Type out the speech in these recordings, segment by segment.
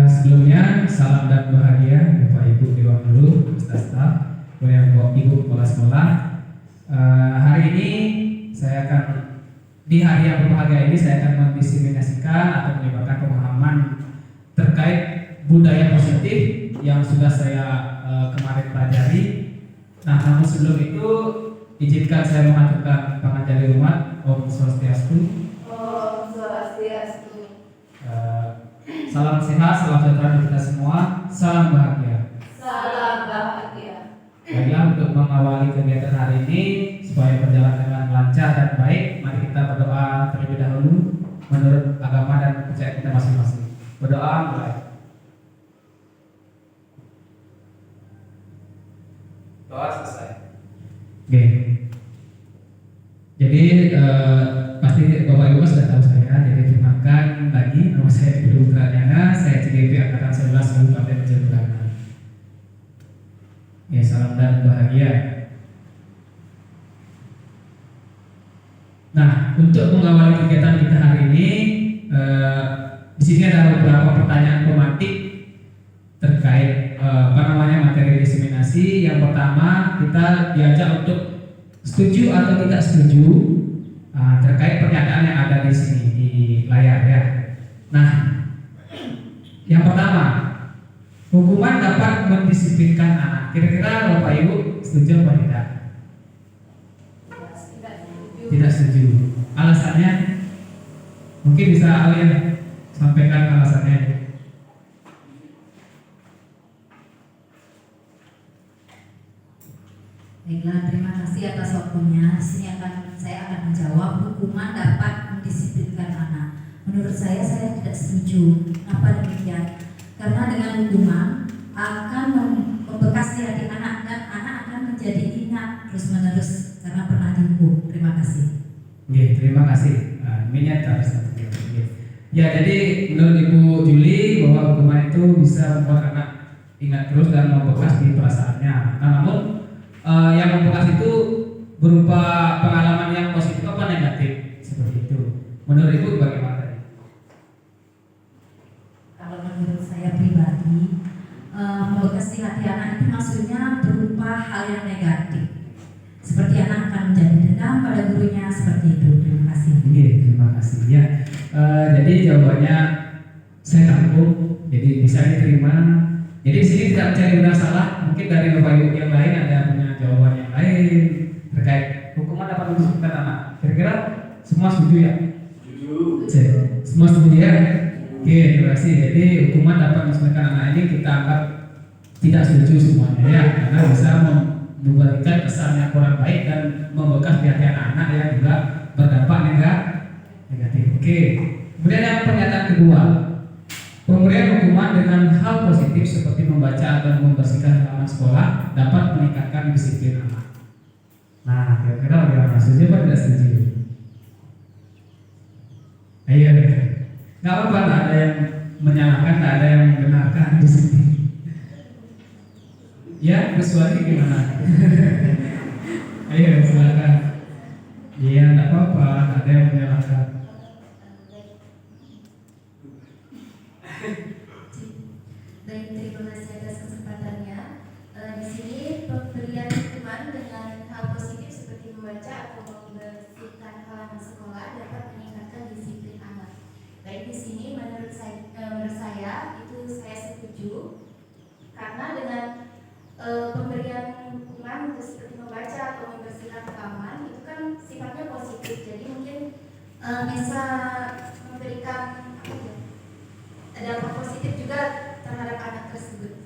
Sebelumnya salam dan bahagia Bapak Ibu Dewan Guru, staf, kemudian Bapak Ibu kepala sekolah. Hari ini saya akan di hari yang berbahagia ini saya akan mendiseminasikan atau menyebarkan pemahaman terkait budaya positif yang sudah saya kemarin pelajari. Nah, namun sebelum itu izinkan saya mengaturkan panganjali umat. Om Swastiastu. Om Swastiastu. Salam sehat, salam sejahtera untuk kita semua, salam bahagia. Salam bahagia. Baiklah, untuk mengawali kegiatan hari ini supaya berjalan dengan lancar dan baik, mari kita berdoa terlebih dahulu menurut agama dan kepercayaan kita masing-masing. Berdoa mulai. Doa selesai. Oke. Jadi pasti Bapak Ibu sudah tahu saya. Jadi perkenalkan lagi, nama saya Budi Putranyana, saya CGP Angkatan 11 Kabupaten Jemberana. Ya, salam dan bahagia. Nah, untuk mengawali kegiatan kita hari ini, di sini ada beberapa pertanyaan tematik terkait materi diseminasi. Yang pertama, kita diajak untuk setuju atau tidak setuju terkait pernyataan yang ada di sini di layar ya. Nah, yang pertama, hukuman dapat mendisiplinkan anak. Kira-kira Bapak Ibu setuju atau tidak? Tidak setuju. Alasannya mungkin bisa kalian sampaikan alasannya. Baiklah, terima kasih atas waktunya. Di sini saya akan menjawab hukuman dapat mendisiplinkan anak. Menurut saya tidak setuju. Kenapa demikian? Karena dengan hukuman akan membekas di hati anak dan anak akan menjadi ingat terus-menerus karena pernah dihukum. Terima kasih. Oke, terima kasih. Minyak harus. Ya, jadi menurut Ibu Juli bahwa hukuman itu bisa membuat anak ingat terus dan membekas di perasaannya. Nah, namun yang membekas itu berupa pengalaman yang positif apa negatif seperti itu. Menurut Ibu bagaimana? Kalau menurut saya pribadi, membekas di hati anak itu maksudnya berupa hal yang negatif. Seperti anak akan menjadi dendam pada gurunya, seperti itu. Terima kasih. Oke, terima kasih ya. Jadi jawabannya saya tanggung, jadi bisa diterima. Jadi di sini tidak mencari benar salah. Mungkin dari Bapak Ibu yang lain ada punya jawaban yang lain terkait hukuman dapat mendisiplinkan anak. Kira-kira semua setuju ya? Setuju. Semua setuju ya? Oke, terima kasih. Jadi hukuman dapat mendisiplinkan anak ini kita anggap tidak setuju semuanya ya, karena bisa memberikan kesan yang kurang baik dan membekas di hati anak-anak yang juga berdampak negatif. Oke. Kemudian yang pernyataan kedua, pemberian hukuman dengan hal positif seperti membaca dan membersihkan halaman sekolah dapat meningkatkan disiplin anak. Nah, kira-kira bagaimana? Setuju atau tidak setuju? Ayo, nggak apa-apa, nggak ada yang menyalahkan, nggak ada yang membenarkan di sini. Ya, bersuara gimana? Ayo, silakan. Iya, nggak apa-apa, nggak ada yang menyalahkan. Baik, terima kasih atas kesempatannya. Di sini pemberian hukuman dengan hal positif seperti membaca atau membersihkan halaman sekolah dapat meningkatkan disiplin anak. Baik, di sini menurut saya itu saya setuju karena dengan pemberian hukuman seperti membaca atau membersihkan halaman itu kan sifatnya positif, jadi mungkin bisa memberikan dampak positif juga terhadap anak tersebut.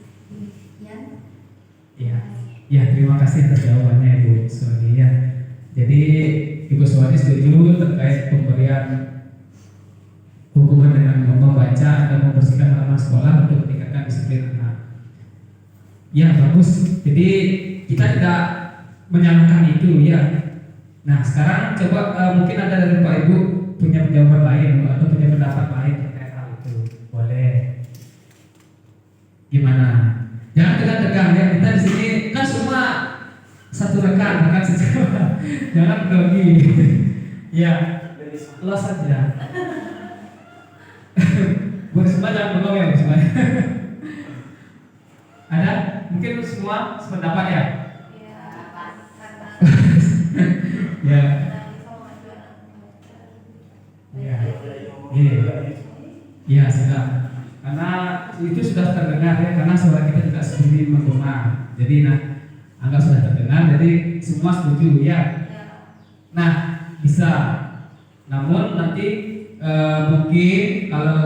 Ya, terima kasih atas jawabannya Ibu Suwadi ya. Jadi Ibu Suwadi setuju terkait pemberian hukuman dengan membaca dan membersihkan halaman sekolah untuk meningkatkan disiplin anak. Ya, bagus. Jadi kita tidak menyalahkan itu ya. Nah, sekarang coba mungkin ada dari Pak Ibu punya jawaban lain atau punya pendapat lain terkait hal itu. Boleh. Gimana? Jangan tegang-tegang ya. Kita di sini kan semua satu rekan, bukan sejawat. Jangan grogi. Ya, los saja. Buat semua jangan bengong ya semua. Ada? Mungkin semua sependapat ya? Ya, karena Ya. Ya. Iya. Ya sudah. Karena itu sudah terdengar ya, karena suara kita juga sendiri menggema. Jadi anggap sudah terdengar. Jadi semua setuju ya. Nah bisa. Namun nanti mungkin kalau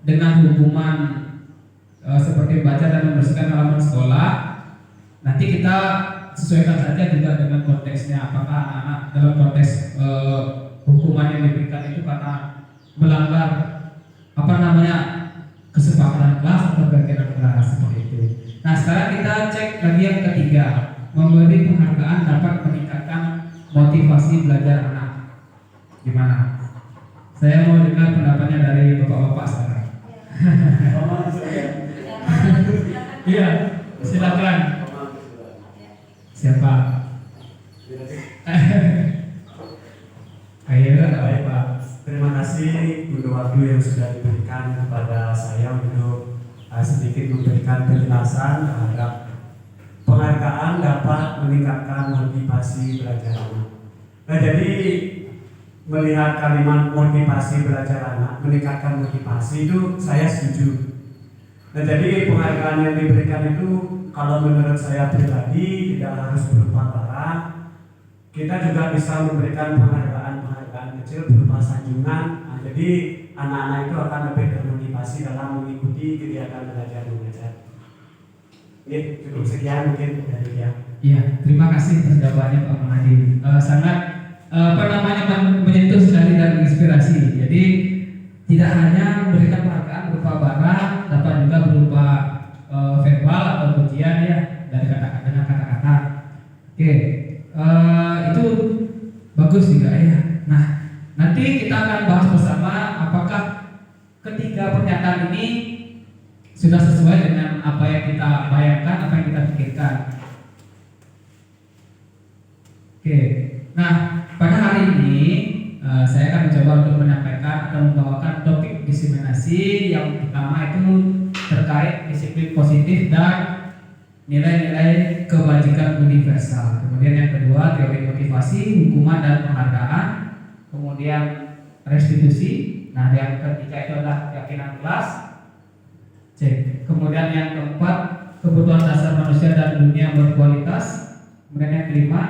dengan hukuman seperti baca dan membersihkan halaman sekolah, nanti kita sesuaikan saja juga dengan konteksnya. Apakah anak-anak dalam konteks hukuman yang diberikan itu karena melanggar kesepakatan kelas atau kegiatan kelas seperti itu. Nah sekarang kita cek lagi yang ketiga, memberi penghargaan dapat meningkatkan motivasi belajar anak. Gimana? Saya mau dengar pendapatnya dari bapak-bapak sekarang. Iya, silakan. Siapa? Ayo, Baik Pak, terima kasih untuk waktu yang sudah diberikan kepada saya untuk sedikit memberikan penjelasan terhadap penghargaan dapat meningkatkan motivasi belajar anak. Nah jadi melihat kalimat motivasi belajar anak, meningkatkan motivasi itu saya setuju. Nah jadi penghargaan yang diberikan itu kalau menurut saya pribadi tidak harus berupa barang. Kita juga bisa memberikan penghargaan kecil berupa sanjungan. Nah, jadi anak-anak itu akan lebih termotivasi dalam mengikuti kegiatan belajar mengajar. Ini cukup sekian mungkin dari dia. Iya, terima kasih atas jawabannya Pak Mahadi. Sangat menyentuh sekali dan menginspirasi. Jadi tidak hanya memberikan penghargaan berupa barang, dapat juga berupa verbal atau pujian ya dari dengan kata-kata. Oke, itu bagus juga ya. Nah, nanti kita akan bahas bersama apakah ketiga pernyataan ini sudah sesuai dengan apa yang kita bayangkan, apa yang kita pikirkan. Oke, nah pada hari ini saya akan mencoba untuk menyampaikan atau membawakan topik diseminasi. Yang pertama itu terkait disiplin positif dan nilai-nilai kebajikan universal. Kemudian yang kedua teori motivasi, hukuman dan penghargaan. Kemudian restitusi. Nah yang ketiga itu adalah keyakinan kelas. Cek. Kemudian yang keempat kebutuhan dasar manusia dan dunia berkualitas. Kemudian yang kelima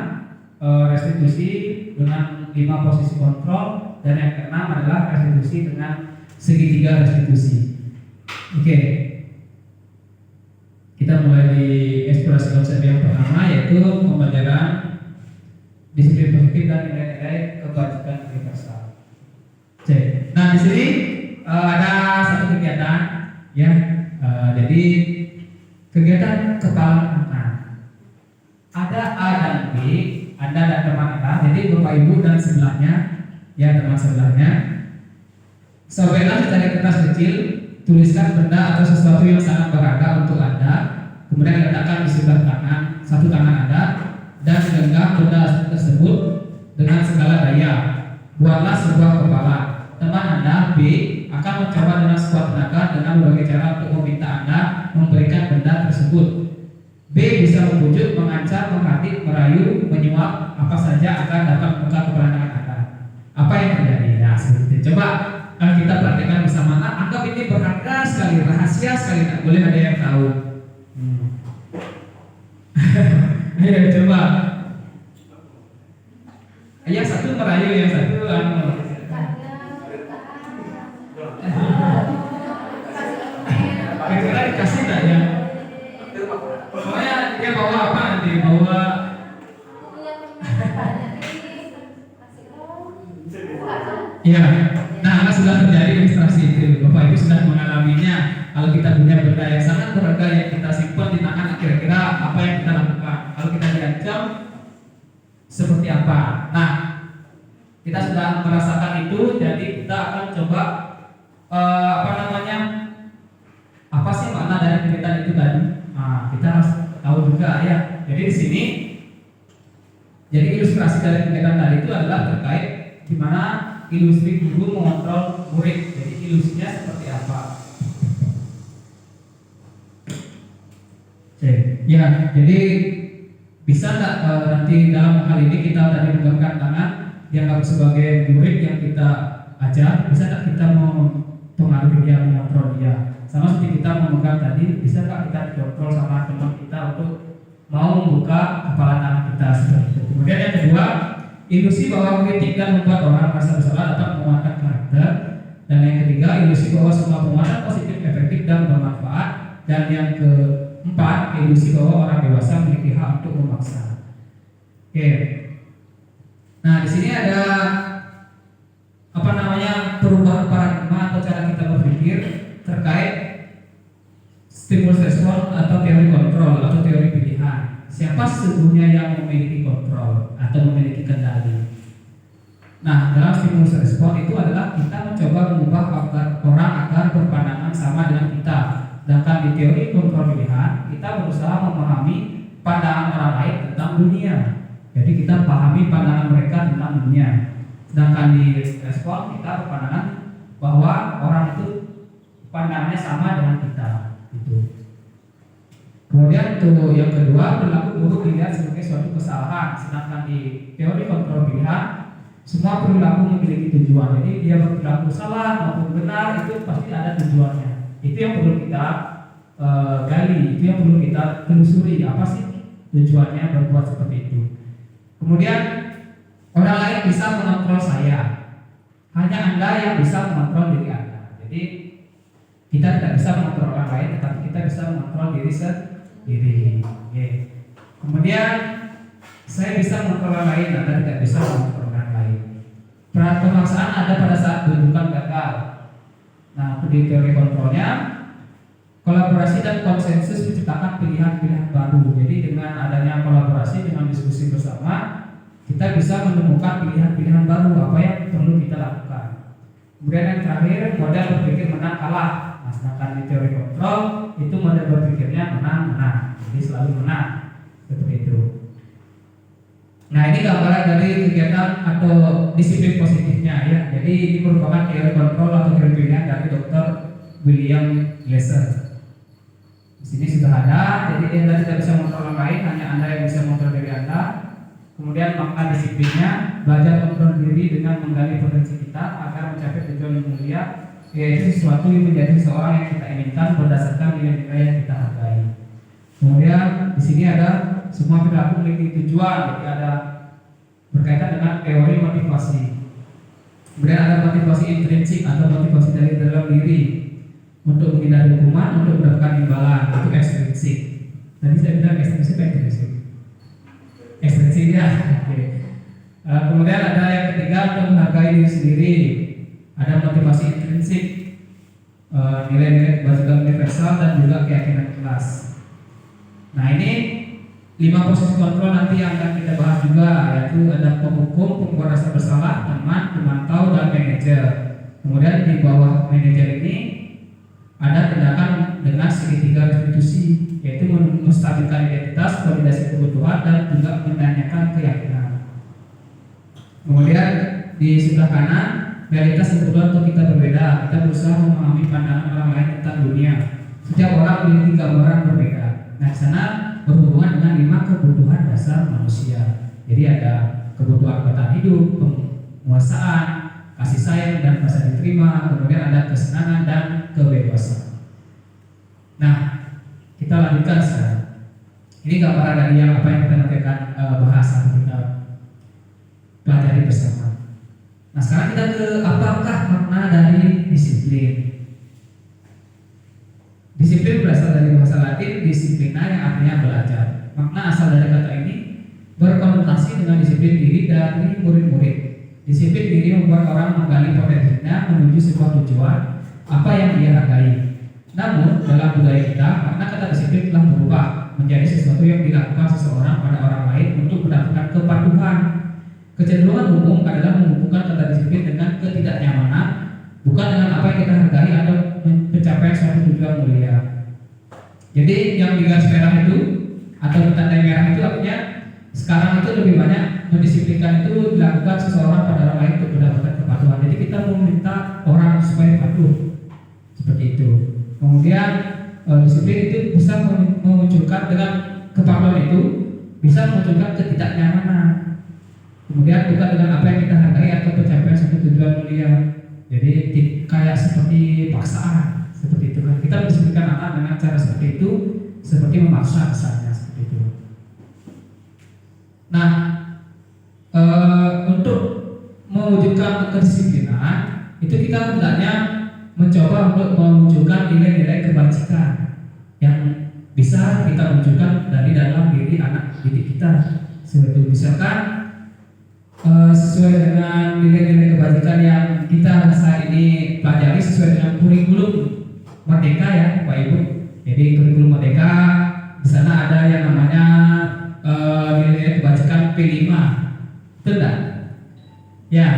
restitusi dengan 5 posisi kontrol, dan yang keenam adalah restitusi dengan segitiga restitusi. Oke, kita mulai di eksplorasi konsep yang pertama, yaitu pembelajaran disiplin positif dan nilai-nilai kebajikan universal. Cek. Nah di sini ada satu kegiatan, ya. Jadi kegiatan kepala anak. Ada A dan B. Anda dan teman Anda, jadi Bapak Ibu dan sebelahnya, ya teman sebelahnya, sobeklah secari kertas kecil, tuliskan benda atau sesuatu yang sangat berharga untuk Anda, kemudian letakkan di sebelah kanan, satu tangan Anda, dan genggam benda tersebut dengan segala daya. Buatlah sebuah kepala. Teman Anda B akan mencoba dengan sekuat tenaga dengan berbagai cara untuk meminta Anda memberikan benda tersebut. B bisa membujuk, mengancam, menghadik, merayu, menyuap, apa saja agar dapat membuka kebenaran Anda. Apa yang terjadi? Nah, seperti coba kita perhatikan bersama. Anggap ini berharga sekali, rahasia sekali, tak boleh ada yang tahu. Ayo coba. Yang satu merayu, yang satu kira-kira dikasih tak ya? Pokoknya dia bawa apa nanti? Bawa iya. Nah, sudah terjadi ilustrasi itu. Bapak Ibu sudah mengalaminya. Kalau kita punya benda yang sangat berharga yang kita simpan di tangan, kira-kira apa yang kita lakukan? Kalau kita diancam, seperti apa? Nah, kita sudah merasakan itu, jadi kita akan coba apa sih makna dari kegiatan itu tadi? Nah, kita harus tahu juga ya. Jadi di sini, jadi ilustrasi dari kegiatan tadi itu adalah terkait di mana ilustrasi guru mengontrol murid. Jadi ilustrasinya seperti apa? Ya, jadi bisa nggak nanti dalam hal ini kita tadi menggenggam tangan dianggap sebagai murid yang kita ajar, bisa nggak kita mempengaruhi dia, mengontrol dia? Sama seperti kita memegang tadi, bisa nggak kita dikontrol sama teman kita untuk mau membuka kepala tangan kita seperti itu. Kemudian yang kedua, ilusi bahwa kritik dan membuat orang merasa bersalah dapat menguatkan karakter. Dan yang ketiga, ilusi bahwa semua penguatan positif, efektif dan bermanfaat. Dan yang keempat, ilusi bahwa orang dewasa memiliki hak untuk memaksa. Oke. Nah, di sini ada perubahan paradigma atau cara kita berpikir terkait stimulus respon atau teori kontrol atau teori pilihan. Siapa sesungguhnya yang memiliki kontrol atau memiliki kendali? Nah, dalam stimulus respon itu adalah kita mencoba mengubah orang agar berpandangan sama dengan kita. Sedangkan di teori kontrol pilihan, kita berusaha memahami pandangan orang lain tentang dunia. Jadi kita pahami pandangan mereka tentang dunia. Sedangkan di respon kita berpandangan bahwa orang itu pandangannya sama dengan kita. Gitu. Kemudian untuk yang kedua, perilaku buruk dilihat sebagai suatu kesalahan. Sedangkan di teori kontrol pilihan, semua perilaku memiliki tujuan. Jadi dia berperilaku salah maupun benar itu pasti ada tujuannya. Itu yang perlu kita gali, itu yang perlu kita telusuri. Apa sih tujuannya berbuat seperti itu? Kemudian orang lain bisa mengontrol saya. Hanya Anda yang bisa mengontrol diri Anda. Jadi kita tidak bisa mengontrol orang lain, tetapi kita bisa mengontrol diri sendiri. Oke. Kemudian saya bisa mengontrol orang lain, Anda tidak bisa mengontrol orang lain. Pemaksaan ada pada saat kedudukan gagal. Nah, di teori kontrolnya, kolaborasi dan konsensus menciptakan pilihan-pilihan baru. Jadi dengan adanya kolaborasi, dengan diskusi bersama, kita bisa menemukan pilihan-pilihan baru apa yang perlu kita lakukan. Kemudian yang terakhir, model berpikir menang kalah. Nah, sedangkan di teori kontrol itu model berpikirnya menang-menang, jadi selalu menang seperti itu. Nah, ini gambaran dari kegiatan atau disiplin positifnya ya. Jadi ini merupakan teori kontrol atau teori pilihan dari Dr. William Glasser. Di sini sudah ada. Jadi Anda tidak bisa mengontrol orang lain, hanya Anda yang bisa mengontrol diri Anda. Kemudian makna disiplinnya, belajar kontrol diri dengan menggali potensi kita agar mencapai tujuan yang mulia, yaitu sesuatu yang menjadi seseorang yang kita inginkan berdasarkan nilai-nilai yang kita hargai. Kemudian di sini ada semua perilaku memiliki tujuan, jadi ada berkaitan dengan teori motivasi. Kemudian ada motivasi intrinsik atau motivasi dari dalam diri untuk menghindari hukuman, untuk mendapatkan imbalan, itu ekstrinsik. Tadi saya bilang ekstrinsik apa intrinsik? Ekstrinsik ya. Oke. Kemudian ada yang ketiga untuk menghargai diri sendiri. Ada motivasi intrinsik, nilai-nilai kebajikan universal dan juga keyakinan kelas. Nah, ini 5 posisi kontrol nanti yang akan kita bahas juga, yaitu ada penghukum, pembuat rasa bersalah, teman, pemantau, dan manajer. Kemudian di bawah manajer ini ada tindakan dengan segitiga restitusi, yaitu menstabilkan identitas, validasi kebutuhan, dan juga menanyakan keyakinan. Kemudian di sebelah kanan, realitas kebutuhan untuk kita berbeda. Kita berusaha memahami pandangan orang lain tentang dunia. Setiap orang memiliki gambaran berbeda. Nah, di sana berhubungan dengan 5 kebutuhan dasar manusia. Jadi ada kebutuhan bertahan hidup, penguasaan, kasih sayang dan rasa diterima, kemudian ada kesenangan dan kebebasan. Nah, kita lanjutkan sekarang. Ini gambaran dari yang apa yang kita nanti akan bahas atau kita pelajari bersama. Nah, sekarang kita ke apakah makna dari disiplin. Disiplin berasal dari bahasa Latin disiplina yang artinya belajar. Makna asal dari kata ini berkonotasi dengan disiplin diri dari murid-murid. Disiplin diri membuat orang menggali potensinya menuju sebuah tujuan apa yang dia hargai. Namun dalam budaya kita, makna kata disiplin telah berubah menjadi sesuatu yang dilakukan seseorang pada orang lain untuk mendapatkan kepatuhan. Kecenderungan umum adalah menghubungkan kata disiplin dengan ketidaknyamanan, bukan dengan apa yang kita hargai atau pencapaian suatu tujuan mulia. Jadi yang di garis merah itu atau bertanda merah itu artinya sekarang itu lebih banyak mendisiplinkan itu dilakukan seseorang pada orang lain untuk mendapatkan kepatuhan. Jadi kita meminta orang supaya patuh seperti itu. Kemudian disiplin itu bisa memunculkan dengan kepatuhan itu bisa memunculkan ketidaknyamanan. Kemudian bukan dengan apa yang kita hargai atau pencapaian satu tujuan mulia. Jadi kayak seperti paksaan seperti itu kan. Kita mendisiplinkan anak dengan cara seperti itu, seperti memaksa misalnya seperti itu. Nah, untuk mewujudkan kedisiplinan itu kita hendaknya mencoba untuk memunculkan nilai-nilai kebajikan yang bisa kita munculkan dari dalam diri anak didik kita. Seperti itu, misalkan sesuai dengan nilai-nilai kebajikan yang kita saat ini pelajari sesuai dengan kurikulum Merdeka ya Pak Ibu. Jadi kurikulum Merdeka di sana ada yang namanya nilai-nilai kebajikan P5. Betul enggak? Ya,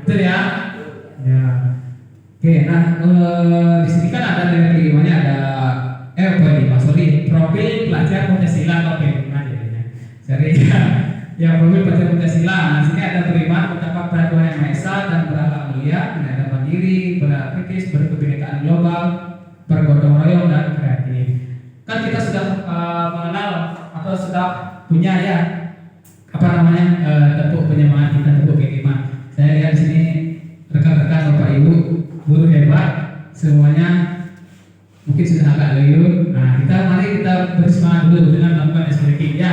betul ya? Ya. Oke, nah di sini kan ada nilai P5-nya ada P5, sorry, profil pelajar Pancasila atau P5 jadinya. Jadi ya profil pelajar Pancasila. Nah, sini ada penerimaan terdapat pada Tuhan Yang Maha Esa dan berakhlak mulia, beradab mandiri, berakhlak kritis, berkebinekaan global, bergotong royong dan kreatif. Kan kita sudah mengenal atau sudah punya ya apa namanya tepuk penyemangat kita, tepuk P5. Saya lihat di sini rekan-rekan Bapak Ibu guru hebat semuanya mungkin sudah agak loyo. Nah, mari kita bersemangat dulu dengan melakukan SPK ya.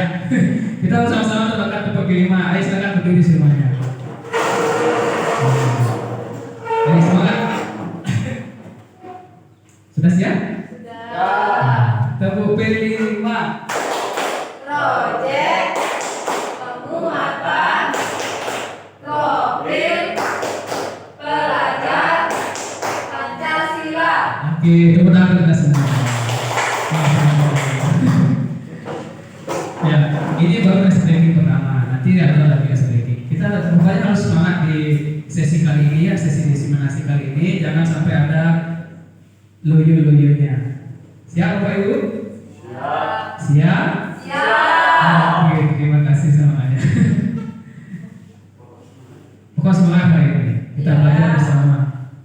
Kita sama-sama terbakar tepuk P5. Ayo silakan berdiri semuanya. Ayo semangat. Sudah siap? Sudah. Tepuk P5. Proyek penguatan profil pelajar Pancasila. Oke, tepuk tangan kita semua. Ya, ini baru SPK pertama. Nanti ada lagi SPK. Kita pokoknya harus semangat di sesi kali ini ya, sesi diseminasi kali ini. Jangan sampai ada loyo-loyonya. Siap Bapak Ibu? Siap. Siap? Siap. Oke, terima kasih semuanya. Pokoknya semangat Pak Ibu. Kita belajar bersama.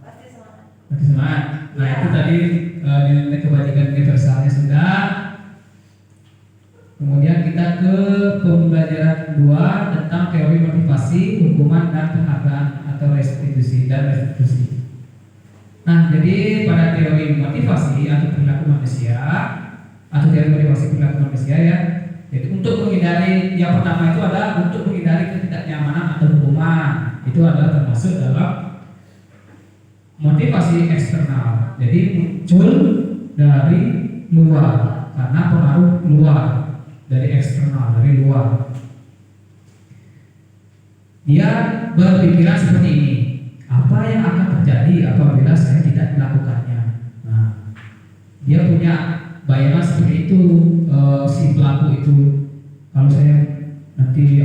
Pasti semangat. Pasti semangat. Nah itu tadi nilai kebajikan universalnya sudah. Kemudian kita ke pembelajaran 2 tentang teori motivasi, hukuman dan penghargaan atau restitusi dan restitusi. Nah, jadi pada teori motivasi atau perilaku manusia atau teori motivasi perilaku manusia ya. Jadi untuk menghindari yang pertama itu adalah untuk menghindari ketidaknyamanan atau hukuman. Itu adalah termasuk dalam motivasi eksternal. Jadi muncul dari luar karena pengaruh luar, dari eksternal, dari luar. Dia berpikiran seperti ini. Apa yang akan terjadi apabila saya tidak melakukannya? Nah, dia punya bayangan seperti itu, si pelaku itu. Kalau saya nanti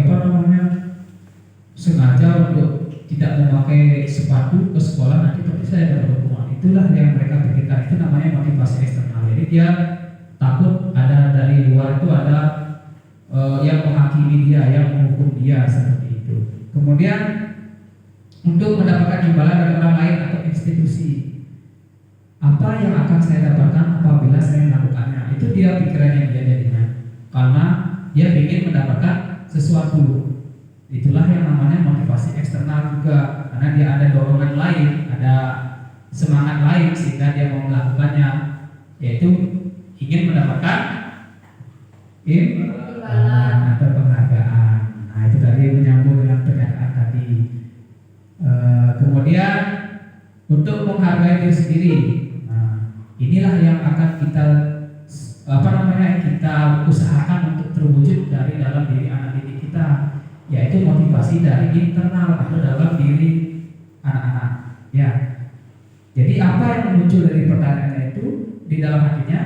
sengaja untuk tidak memakai sepatu ke sekolah, nanti pasti saya dapat hukuman. Itulah yang mereka pikirkan. Itu namanya motivasi eksternal. Jadi dia takut ada dari luar itu ada yang menghakimi dia, yang menghukum dia seperti itu. Kemudian untuk mendapatkan imbalan dari orang lain atau institusi, apa yang akan saya dapatkan apabila saya melakukannya? Itu dia pikirannya dia jadinya, karena dia ingin mendapatkan sesuatu. Itulah yang namanya motivasi eksternal juga, karena dia ada dorongan lain, ada semangat lain sehingga dia mau melakukannya, yaitu ingin mendapatkan imbalan atau penghargaan. Nah itu tadi menyambung dengan pernyataan tadi. Kemudian untuk menghargai diri sendiri, nah inilah yang akan kita kita usahakan untuk terwujud dari dalam diri anak didik kita, yaitu motivasi dari internal atau dalam diri anak-anak. Ya, jadi apa yang muncul dari pertanyaannya itu di dalam hatinya,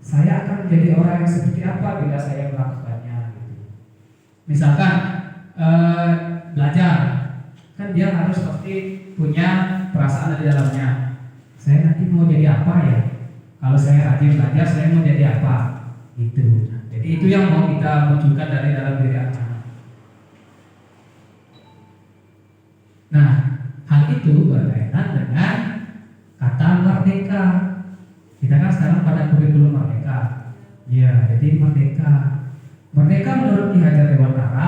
saya akan menjadi orang yang seperti apa bila saya melakukannya. Misalkan belajar. Kan dia harus pasti punya perasaan di dalamnya. Saya nanti mau jadi apa ya? Kalau saya rajin belajar, saya mau jadi apa? Gitu. Jadi itu yang mau kita munculkan dari dalam diri anak. Nah, hal itu berkaitan dengan kata merdeka. Kita kan sekarang pada kurikulum merdeka. Ya, jadi merdeka. Merdeka menurut Ki Hajar Dewantara,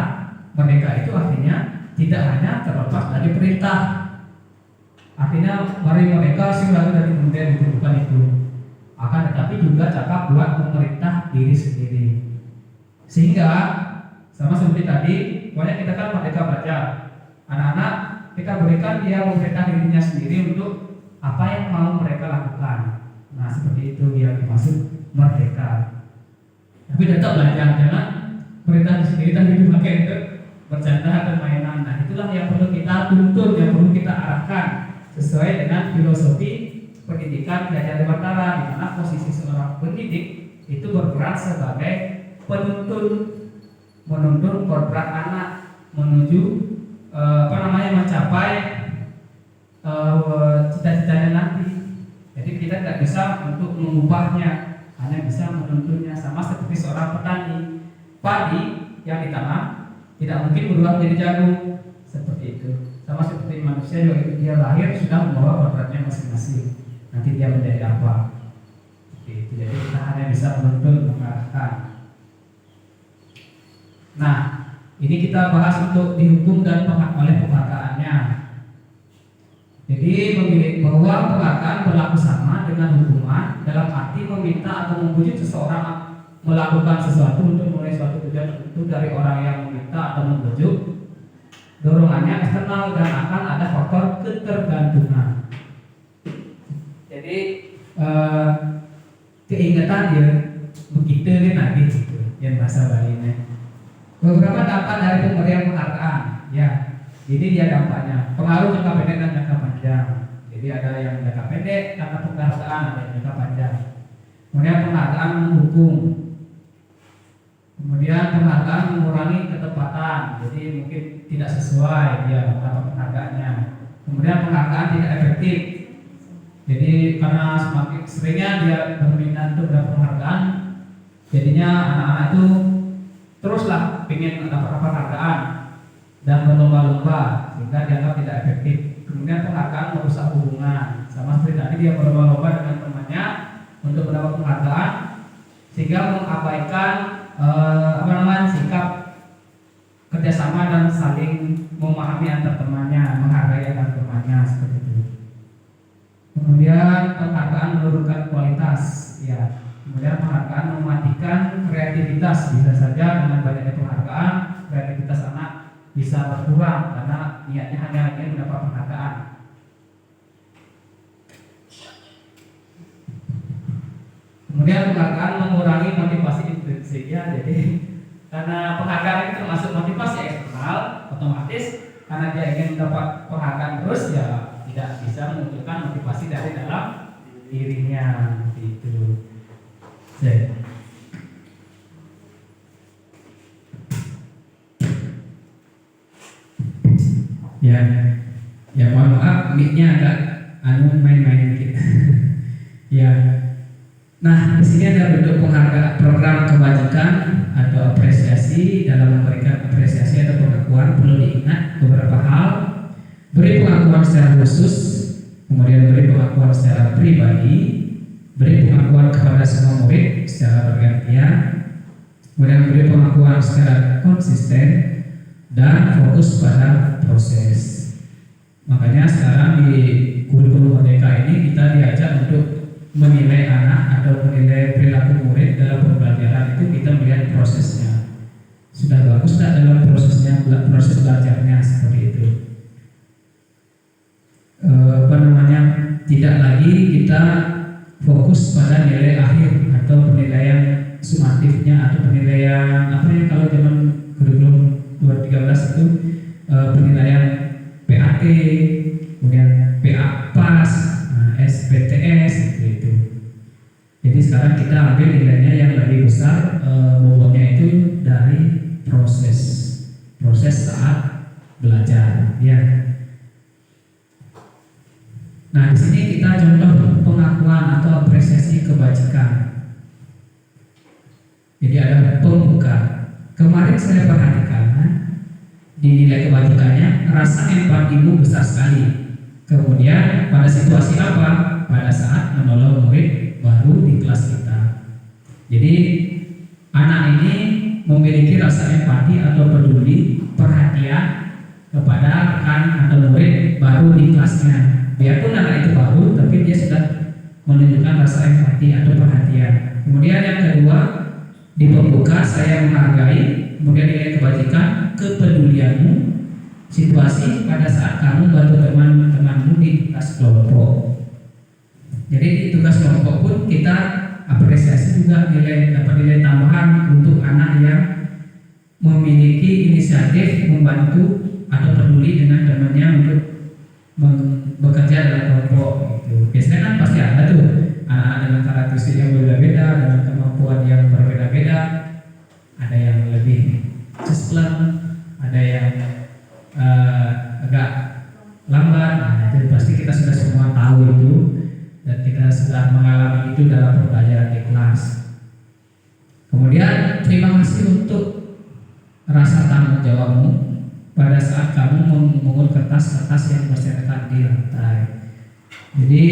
merdeka itu artinya tidak hanya terlepas dari perintah. Artinya mari merdeka sehingga dari kemudian itu bukan itu. Akan tetapi juga cakap buat memerintah diri sendiri. Sehingga sama seperti tadi, pokoknya kita kan merdeka belajar. Anak-anak kita berikan dia memerintah dirinya sendiri untuk apa yang mau mereka lakukan. Nah seperti itu yang dimaksud merdeka. Tapi tetap belajar, jangan perintah sendiri tapi dipakai untuk bercanda atau mainan. Nah itulah yang perlu kita tuntun, yang perlu kita arahkan sesuai dengan filosofi pendidikan Ki Hajar Dewantara, di mana posisi seorang pendidik itu berperan sebagai penuntun, menuntun kodrat anak menuju mencapai cita-citanya nanti. Jadi kita tidak bisa untuk mengubahnya, hanya bisa menuntunnya. Sama seperti seorang petani, padi yang ditanam tidak mungkin berubah menjadi jagung, seperti itu. Sama seperti manusia juga, dia lahir sudah membawa kodratnya masing-masing. Nanti dia menjadi apa? Seperti itu. Jadi kita hanya bisa menuntun, mengarahkan. Nah, ini kita bahas untuk dihukum dan oleh penghargaannya. Jadi memilih bahwa penghargaan berlaku sama dengan hukuman dalam arti meminta atau membujuk seseorang melakukan sesuatu untuk memulai suatu tujuan tertentu dari orang yang meminta atau membujuk. Dorongannya eksternal dan akan ada faktor ketergantungan. Jadi keingatan dia begitu kan lagi gitu, yang bahasa Bali-nya. Beberapa dampak dari pemberian penghargaan, ya. Jadi dia dampaknya pengaruh jangka pendek dan jangka panjang. Jadi ada yang jangka pendek karena penghargaan, ada yang jangka panjang. Kemudian penghargaan menghukum. Kemudian penghargaan mengurangi ketepatan. Jadi mungkin tidak sesuai dia mendapat penghargaannya. Kemudian penghargaan tidak efektif. Jadi karena semakin seringnya dia berminat untuk mendapat penghargaan, jadinya anak-anak itu teruslah ingin mendapat penghargaan dan berlomba-lomba sehingga dianggap tidak efektif. Kemudian penghargaan merusak hubungan, sama seperti tadi dia berlomba-lomba dengan temannya untuk mendapat penghargaan sehingga mengabaikan sikap kerjasama dan saling memahami antar temannya, menghargai antar temannya, seperti itu. Kemudian penghargaan menurunkan kualitas, ya. Kemudian penghargaan mematikan kreativitas, bisa saja dengan banyaknya penghargaan kreativitas anak bisa berkurang karena niatnya hanya ingin mendapat penghargaan. Kemudian penghargaan mengurangi motivasi intrinsik, ya. Jadi karena penghargaan itu termasuk motivasi eksternal, otomatis karena dia ingin mendapat penghargaan terus, ya tidak bisa menunjukkan motivasi dari dalam dirinya, gitu. Ya mohon maaf, mic-nya agak main-main dikit. Ya. Nah, di sini ada bentuk penghargaan program kebajikan atau apresiasi. Dalam memberikan apresiasi atau pengakuan perlu diingat beberapa hal. Beri pengakuan secara khusus, kemudian beri pengakuan secara pribadi, beri pengakuan kepada semua murid secara bergantian, kemudian beri pengakuan secara konsisten, dan fokus pada proses. Makanya sekarang di kurikulum merdeka ini kita diajak untuk menilai anak atau menilai perilaku murid dalam pembelajaran itu kita melihat prosesnya. Sudah bagus tak dalam prosesnya, proses belajarnya, seperti itu. Tidak lagi kita fokus pada nilai akhir atau penilaian sumatifnya atau penilaian kalau zaman kurikulum 2013 itu penilaian PAT, kemudian PA PAS, SPTS, gitu. Jadi sekarang kita ambil nilainya yang lebih besar, bobotnya itu dari proses saat belajar, ya. Nah, di sini kita contoh pengakuan atau apresiasi kebajikan. Jadi ada pembuka. Kemarin saya perhatikan di nilai kebajikannya, rasa empatimu besar sekali. Kemudian pada situasi apa? Pada saat menolong murid baru Jadi anak ini memiliki rasa empati atau peduli, perhatian kepada rekan atau murid baru di kelasnya. Biarpun anak itu baru, tapi dia sudah menunjukkan rasa empati atau perhatian. Kemudian yang kedua, di pembuka saya menghargai, kemudian nilai kebajikan, kepedulianmu, situasi pada saat kamu bantu teman-temanmu di tugas kelompok. Jadi di tugas kelompok pun kita apresiasi juga dapat nilai tambahan untuk anak yang memiliki inisiatif membantu atau peduli dengan temannya untuk bekerja dalam kelompok gitu. Biasanya kan pasti ada tuh anak-anak dengan karakteristik yang berbeda-beda, dengan kemampuan yang berbeda-beda. Ada yang lebih cesplem, ada yang agak lambat. Nah, itu pasti kita sudah semua tahu itu, dan kita sudah mengalami itu dalam pembelajaran di kelas. Kemudian terima kasih untuk rasa tanggung jawabmu pada saat kamu memungut kertas-kertas yang berserakan di lantai. Jadi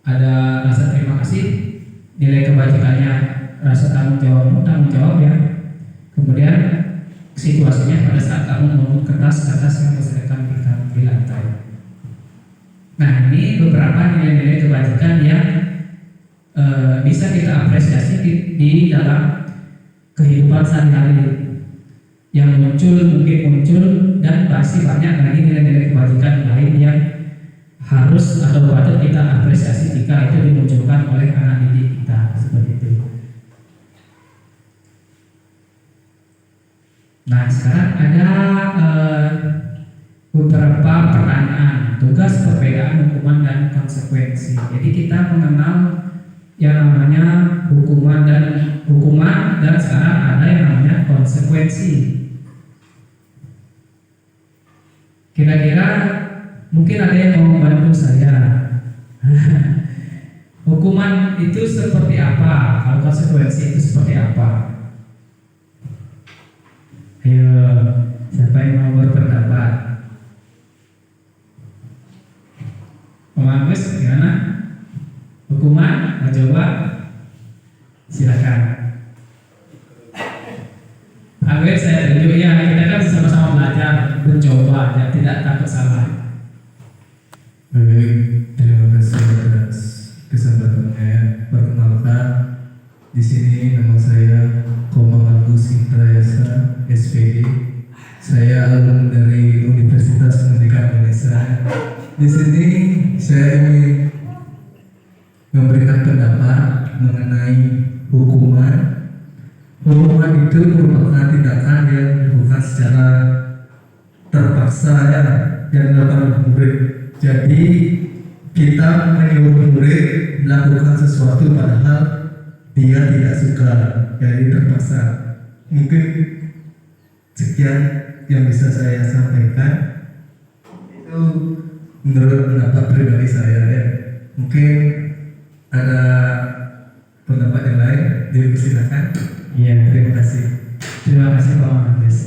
ada rasa terima kasih, nilai kebajikannya, rasa tanggung jawab ya. Kemudian situasinya pada saat kamu memungut kertas-kertas yang berserakan di lantai. Nah, ini beberapa nilai-nilai kebajikan yang bisa kita apresiasi di dalam kehidupan sehari-hari yang mungkin muncul, dan masih banyak lagi nilai-nilai kebajikan lain yang harus atau patut kita apresiasi jika itu dimunculkan oleh anak didik kita, seperti itu. Nah, sekarang ada beberapa pertanyaan, tugas, perbedaan hukuman dan konsekuensi. Jadi kita mengenal yang namanya hukuman dan sekarang ada yang namanya konsekuensi. Kira-kira mungkin ada yang mau membantu saya. Hukuman itu seperti apa? Kalau konsekuensi itu seperti apa? Ayo, siapa yang mau berpendapat? Om Agus, gimana? Hukuman, mau coba? Silakan. Agus, saya tunjuk ya, kita kan sama-sama belajar, mencoba aja, tidak takut salah. Baik, terima kasih atas kesempatannya. Perkenalkan, di sini nama saya Komang Agus Indrayasa, SPD. Saya alumni dari Universitas Pendidikan Indonesia. Di sini saya ingin memberikan pendapat mengenai hukuman. Hukuman itu merupakan tindakan yang dilakukan secara terpaksa ya, yang dilakukan oleh murid. Jadi kita menyuruh murid melakukan sesuatu padahal dia tidak suka, jadi terpaksa. Mungkin sekian yang bisa saya sampaikan. Itu menurut pendapat pribadi saya ya. Mungkin ada pendapat yang lain, dipersilakan. Iya, Terima kasih. terima kasih Pak Agus.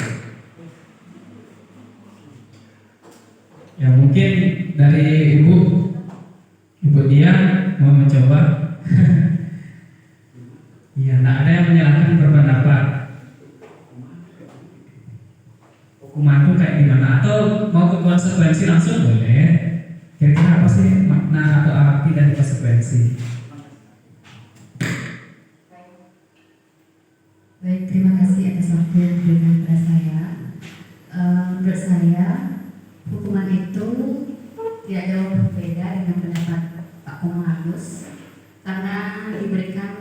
Ya mungkin dari Ibu Dian mau mencoba. Iya, nah ada yang menyalahkan berpendapat. Hukuman itu kayak gimana? Atau mau ke konsekuensi langsung boleh. Kira-kira apa sih makna atau arti dari konsekuensi? Baik, terima kasih atas waktu yang diberikan kepada saya. Menurut saya, hukuman itu tidak jauh berbeda dengan pendapat Pak Komang Agus, karena diberikan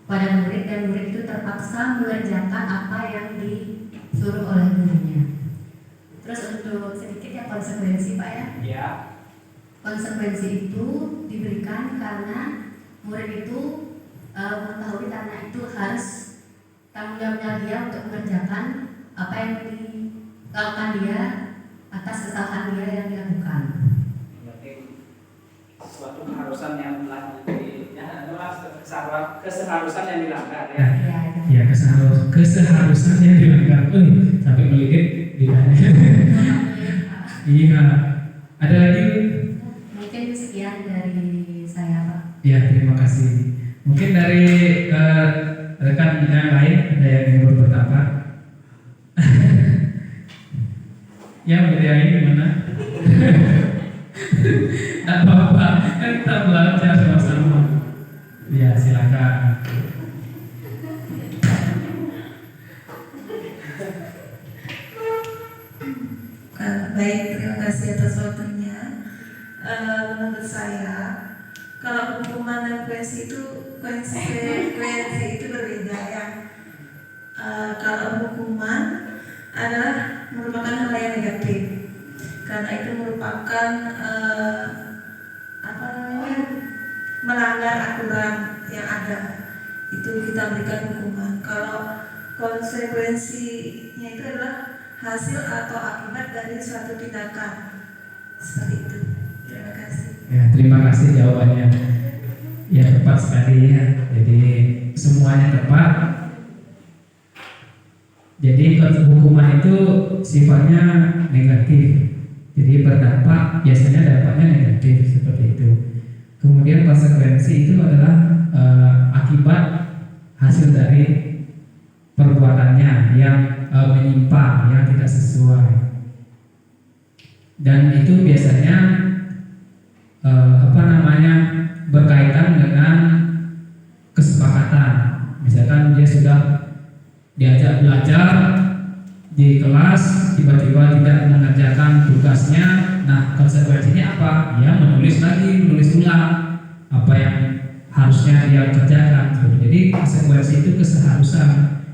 pada murid dan murid itu terpaksa mengerjakan apa yang disuruh oleh gurunya. Terus untuk sedikit ya konsekuensi Pak ya. Iya. Konsekuensi itu diberikan karena murid itu mengetahui karena itu harus tanggung jawabnya dia untuk mengerjakan apa yang dilakukan dia atas kesalahan dia yang dilakukan. Berarti suatu keharusan yang keseharusan yang dilanggar ya. Ya, keseharusan yang dilanggar. Sampai melilit lidahnya. Iya. Ada lagi? Mungkin sekian dari saya Pak. Ya, terima kasih. Mungkin dari rekan yang lain ada yang ingin berpendapat? Ya, beliau gimana? Tidak apa-apa, kan kita belajar sama-sama. Ya, silakan. Baik, terima kasih atas waktunya. Menurut saya, kalau hukuman dan konsekuensi itu berbeda ya. Kalau hukuman adalah merupakan hal yang negatif, karena itu merupakan melanggar aturan yang ada. Itu kita berikan hukuman. Kalau konsekuensinya itu adalah hasil atau akibat dari suatu tindakan seperti itu. Terima kasih. Ya, terima kasih jawabannya. Ya, tepat sekali ya. Jadi semuanya tepat. Jadi hukuman itu sifatnya negatif. Jadi berdampak, biasanya dampaknya negatif seperti itu. Kemudian konsekuensi itu adalah akibat hasil dari perbuatannya yang menyimpang, yang tidak sesuai. Dan itu biasanya berkaitan dengan kesepakatan. Misalkan dia sudah diajak belajar di kelas, tiba-tiba tidak mengerjakan tugasnya. Nah, konsekuensinya apa? Dia menulis ulang apa yang harusnya dia kerjakan. Jadi konsekuensi itu keseharusan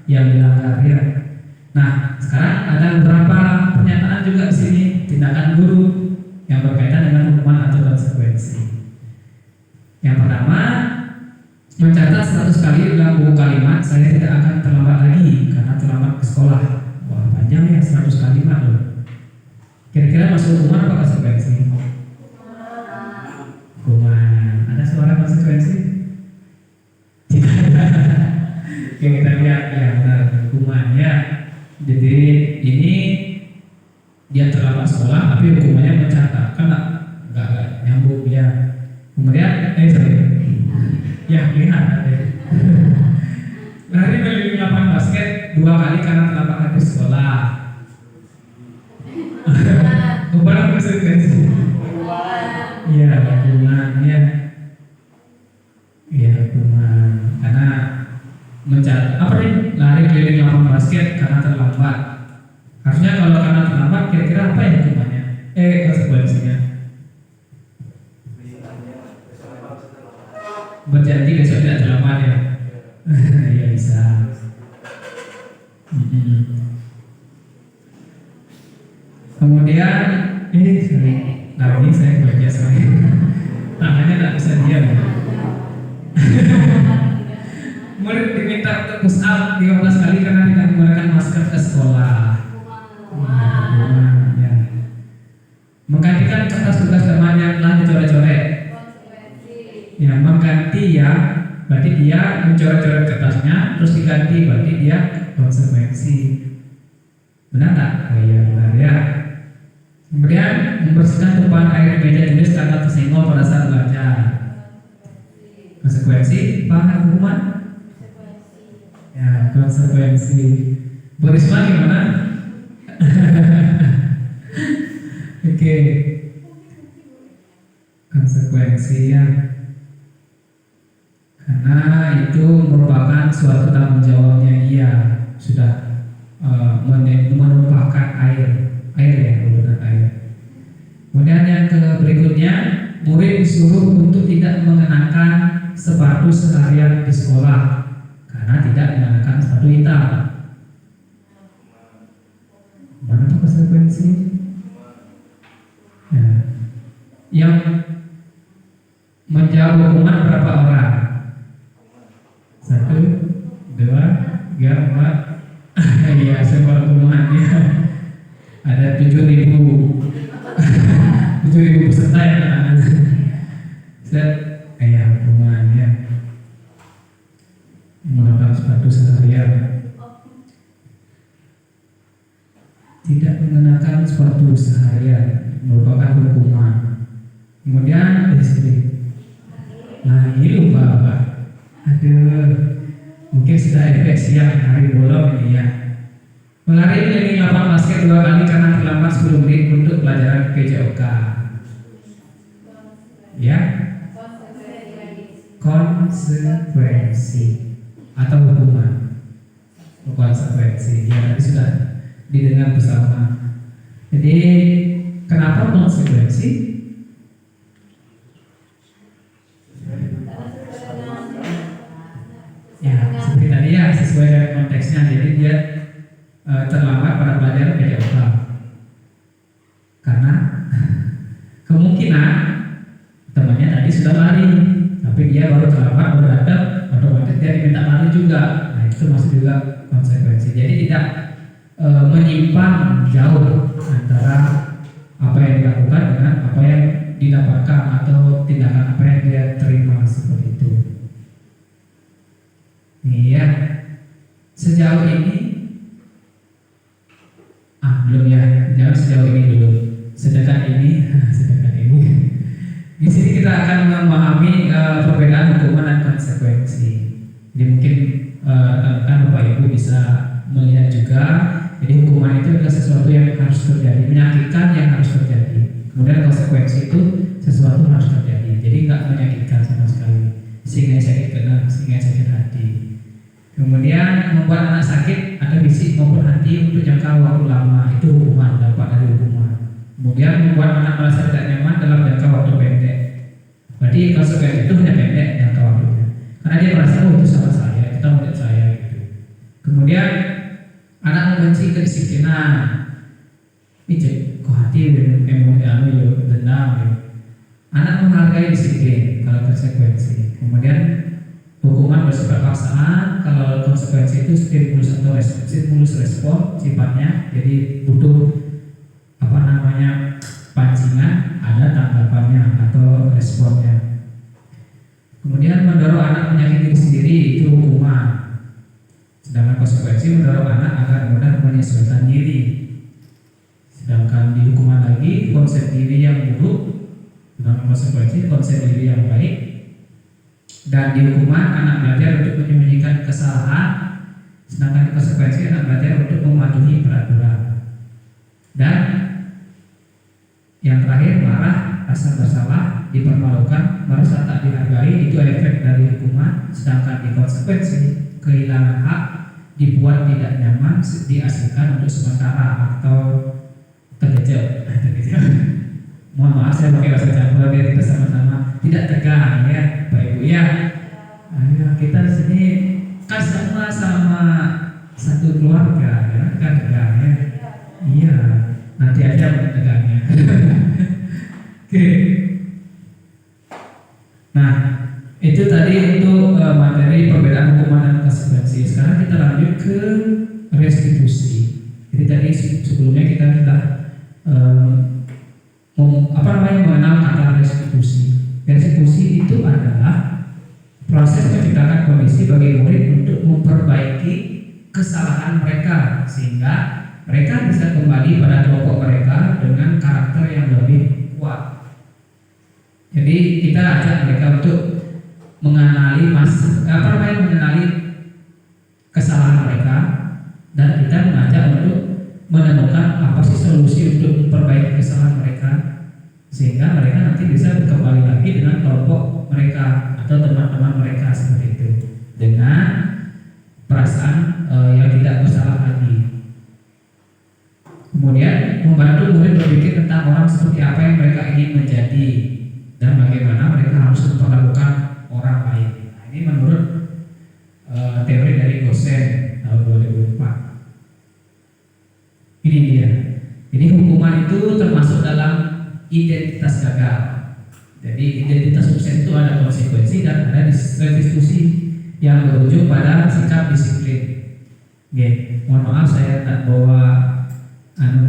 yang dilanggar ya. Nah, sekarang ada beberapa pernyataan juga di sini, tindakan guru yang berkaitan dengan hukuman atau konsekuensi. Yang pertama, mencatat 100 kali dalam buku kalimat, saya tidak akan terlambat lagi karena terlambat ke sekolah. Wah, panjang ya 100 kalimat loh. Kira-kira masuk hukuman apa konsekuensi? Hukuman. Ada suara konsekuensi? Tidak ada. Oke, kita lihat ya, benar, hukuman ya. Jadi ini dia terlambat sekolah, tapi hukumannya mencatat, kan nggak nyambung ya. Kemudian, ya lihat ada. Berarti beli lapangan basket 2 kali karena terlambat ke sekolah. Hukuman konsekuensi. Iya, hukuman ya. Iya, hukuman karena mencatat lari keliling lapangan basket karena terlambat. Harusnya kalau karena terlambat, kira-kira apa ya hukumannya? Konsekuensinya? Berjanji besok tidak terlambat ya. Ya bisa. Kemudian ini saya baca saya tangannya tidak bisa diam. Murid diminta untuk push up 15 kali karena tidak menggunakan masker ke sekolah. Ya. Menggantikan kertas tugas teman yang telah dicoret-coret. Ya, mengganti ya, berarti dia mencoret-coret kertasnya terus diganti, berarti dia konsekuensi. Benar tak? Oh iya, benar ya. Kemudian membersihkan tumpahan air di meja tulis karena tersenggol pada saat belajar. Konsekuensi, paham hukuman? Ya, konsekuensi. Bu Risma gimana? Oke. Konsekuensi ya. Karena itu merupakan suatu tanggung jawabnya dia sudah menumpahkan air ya, menggunakan air. Kemudian yang berikutnya, murid disuruh untuk tidak mengenakan sepatu seharian di sekolah karena tidak mengenakan sepatu hitam. Mana tuh konsekuensi? Ya. Yang menjawab hukuman berapa orang? 1, 2, 3, 4. Iya, semua hukuman ya. Ada 7.000 peserta ya anak-anak. Hukuman ya. Menggunakan sepatu seharian. Tidak mengenakan sepatu seharian merupakan hukuman. Kemudian istri lagi lupa apa? Aduh, mungkin sudah efek siang hari bolong ini ya. Pelari keliling lapangan basket 2 kali karena terlambat 10 menit untuk pelajaran PJOK. Ya, konsekuensi atau hukuman. Konsekuensi, ya tadi sudah didengar bersama. Jadi kenapa konsekuensi? Ya, seperti tadi ya, sesuai dengan konteksnya. Jadi dia terlambat pada pelajaran PJOK karena kemungkinan temannya tadi sudah lari, tapi dia baru terlambat, baru datang, otomatis dia diminta lari juga. Nah itu masuk juga konsekuensi. Jadi tidak menyimpang jauh antara apa yang dilakukan dengan apa yang didapatkan atau tindakan apa yang dia terima, seperti itu. Iya, sejauh ini belum ya, jangan sejauh ini dulu. Sedangkan ini. Di sini kita akan memahami perbedaan hukuman dan konsekuensi. Jadi mungkin kan Bapak Ibu bisa melihat juga. Jadi hukuman itu adalah sesuatu yang harus terjadi, menyakitkan yang harus terjadi. Kemudian konsekuensi itu sesuatu yang harus terjadi. Jadi nggak menyakitkan sama sekali, sehingga sakit kena, sehingga sakit hati. Kemudian membuat anak sakit ada fisik maupun hati untuk jangka waktu lama, itu hukuman, dampak dari hukuman. Kemudian membuat anak merasa tidak nyaman dalam jangka waktu pendek. Berarti konsekuensi itu hanya pendek jangka waktunya, karena dia merasa itu salah saya, itu tanggung jawab saya gitu. Kemudian anak membenci kedisiplinan, ijek kok hati emosi dendam. Anak menghargai disiplin kalau konsekuensi. Kemudian hukuman bersifat paksaan, kalau konsekuensi itu stimulus respon sifatnya, jadi butuh pancingan, ada tanggapannya atau responnya. Kemudian mendorong anak menyakiti diri sendiri, itu hukuman. Sedangkan konsekuensi mendorong anak agar mudah menyesuaikan diri. Sedangkan di hukuman lagi konsep diri yang buruk, sedangkan konsekuensi konsep diri yang baik. Dan di hukuman anak belajar untuk menyembunyikan kesalahan, sedangkan di konsekuensi anak belajar untuk mematuhi peraturan. Dan yang terakhir, marah, rasa bersalah, dipermalukan, merasa tak dihargai, itu efek dari hukuman. Sedangkan di konsekuensi, kehilangan hak, dibuat tidak nyaman, diasingkan untuk sementara atau terkejut. Mohon maaf saya pakai bahasa campur biar kita sama-sama tidak tegang ya, Pak Ibu ya. Ayo kita di sini kan sama satu keluarga ya, kan tegang ya. Iya, nanti aja tegangnya. Oke. Nah, itu tadi untuk materi perbedaan hukuman dan konsekuensi. Sekarang kita lanjut ke restitusi. Jadi tadi sebelumnya kita sudah mengenal kata restitusi. Restitusi itu adalah proses menciptakan kondisi bagi murid untuk memperbaiki kesalahan mereka sehingga mereka bisa kembali pada kelompok mereka dengan karakter yang lebih kuat. Jadi kita ajak mereka untuk mengenali mengenali kesalahan mereka, dan kita mengajak untuk menemukan apa sih solusi untuk memperbaiki kesalahan mereka sehingga mereka nanti bisa kembali lagi dengan kelompok mereka atau teman-teman mereka, seperti itu, dengan perasaan yang tidak bersalah lagi. Kemudian membantu murid berpikir tentang orang seperti apa yang mereka ingin menjadi dan bagaimana mereka harus memperlakukan orang lain. Nah, ini menurut teori dari Gosen tahun 2004. Ini dia. Jadi hukuman itu termasuk dalam identitas gagal. Jadi identitas sukses itu ada konsekuensi dan ada restitusi yang berujung pada sikap disiplin. Oke, mohon maaf saya tak bawa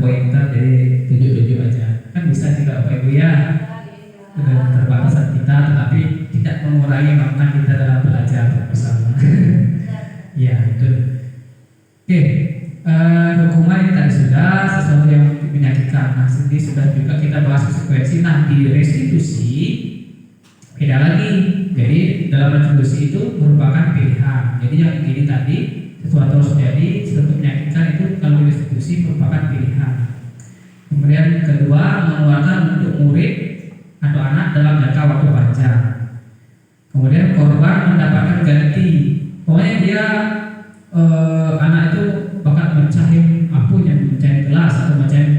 pointer, jadi tunjuk-tunjuk aja. Kan bisa juga Bapak Ibu ya. Keterbatasan kita tetapi tidak mengurangi makna kita dalam belajar bersama. Ya, betul. Oke. Hukuman ini tadi sudah sesuatu yang menyakitkan. Nah, ini sudah juga kita bahas konsekuensi. Nah, di restitusi beda lagi. Jadi dalam restitusi restitusi itu merupakan pilihan. Jadi yang ini tadi sesuatu harus terjadi, sesuatu menyakitkan itu kalau restitusi merupakan pilihan. Kemudian kedua, mengeluarkan untuk murid atau anak dalam jangka waktu panjang. Kemudian korban mendapatkan ganti. Pokoknya dia anak itu bakal mencahin apunya, mencahin gelas atau mencahin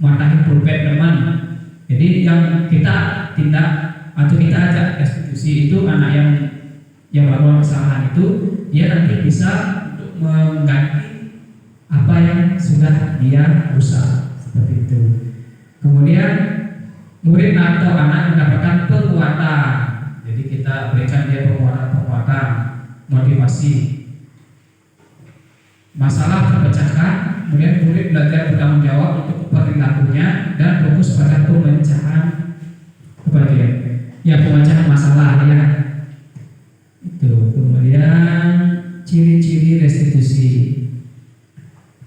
matahin pulpen teman. Jadi yang kita tindak atau kita ajak restitusi itu anak yang melakukan kesalahan itu, dia nanti bisa untuk mengganti apa yang sudah dia rusak, seperti itu. Kemudian murid atau anak mendapatkan penguatan. Jadi kita berikan dia penguatan, motivasi. Masalah terpecahkan, kemudian murid belajar bertanggung jawab untuk perilakunya dan fokus pada pemecahan pemecahan masalah ya. Itu. Kemudian ciri-ciri restitusi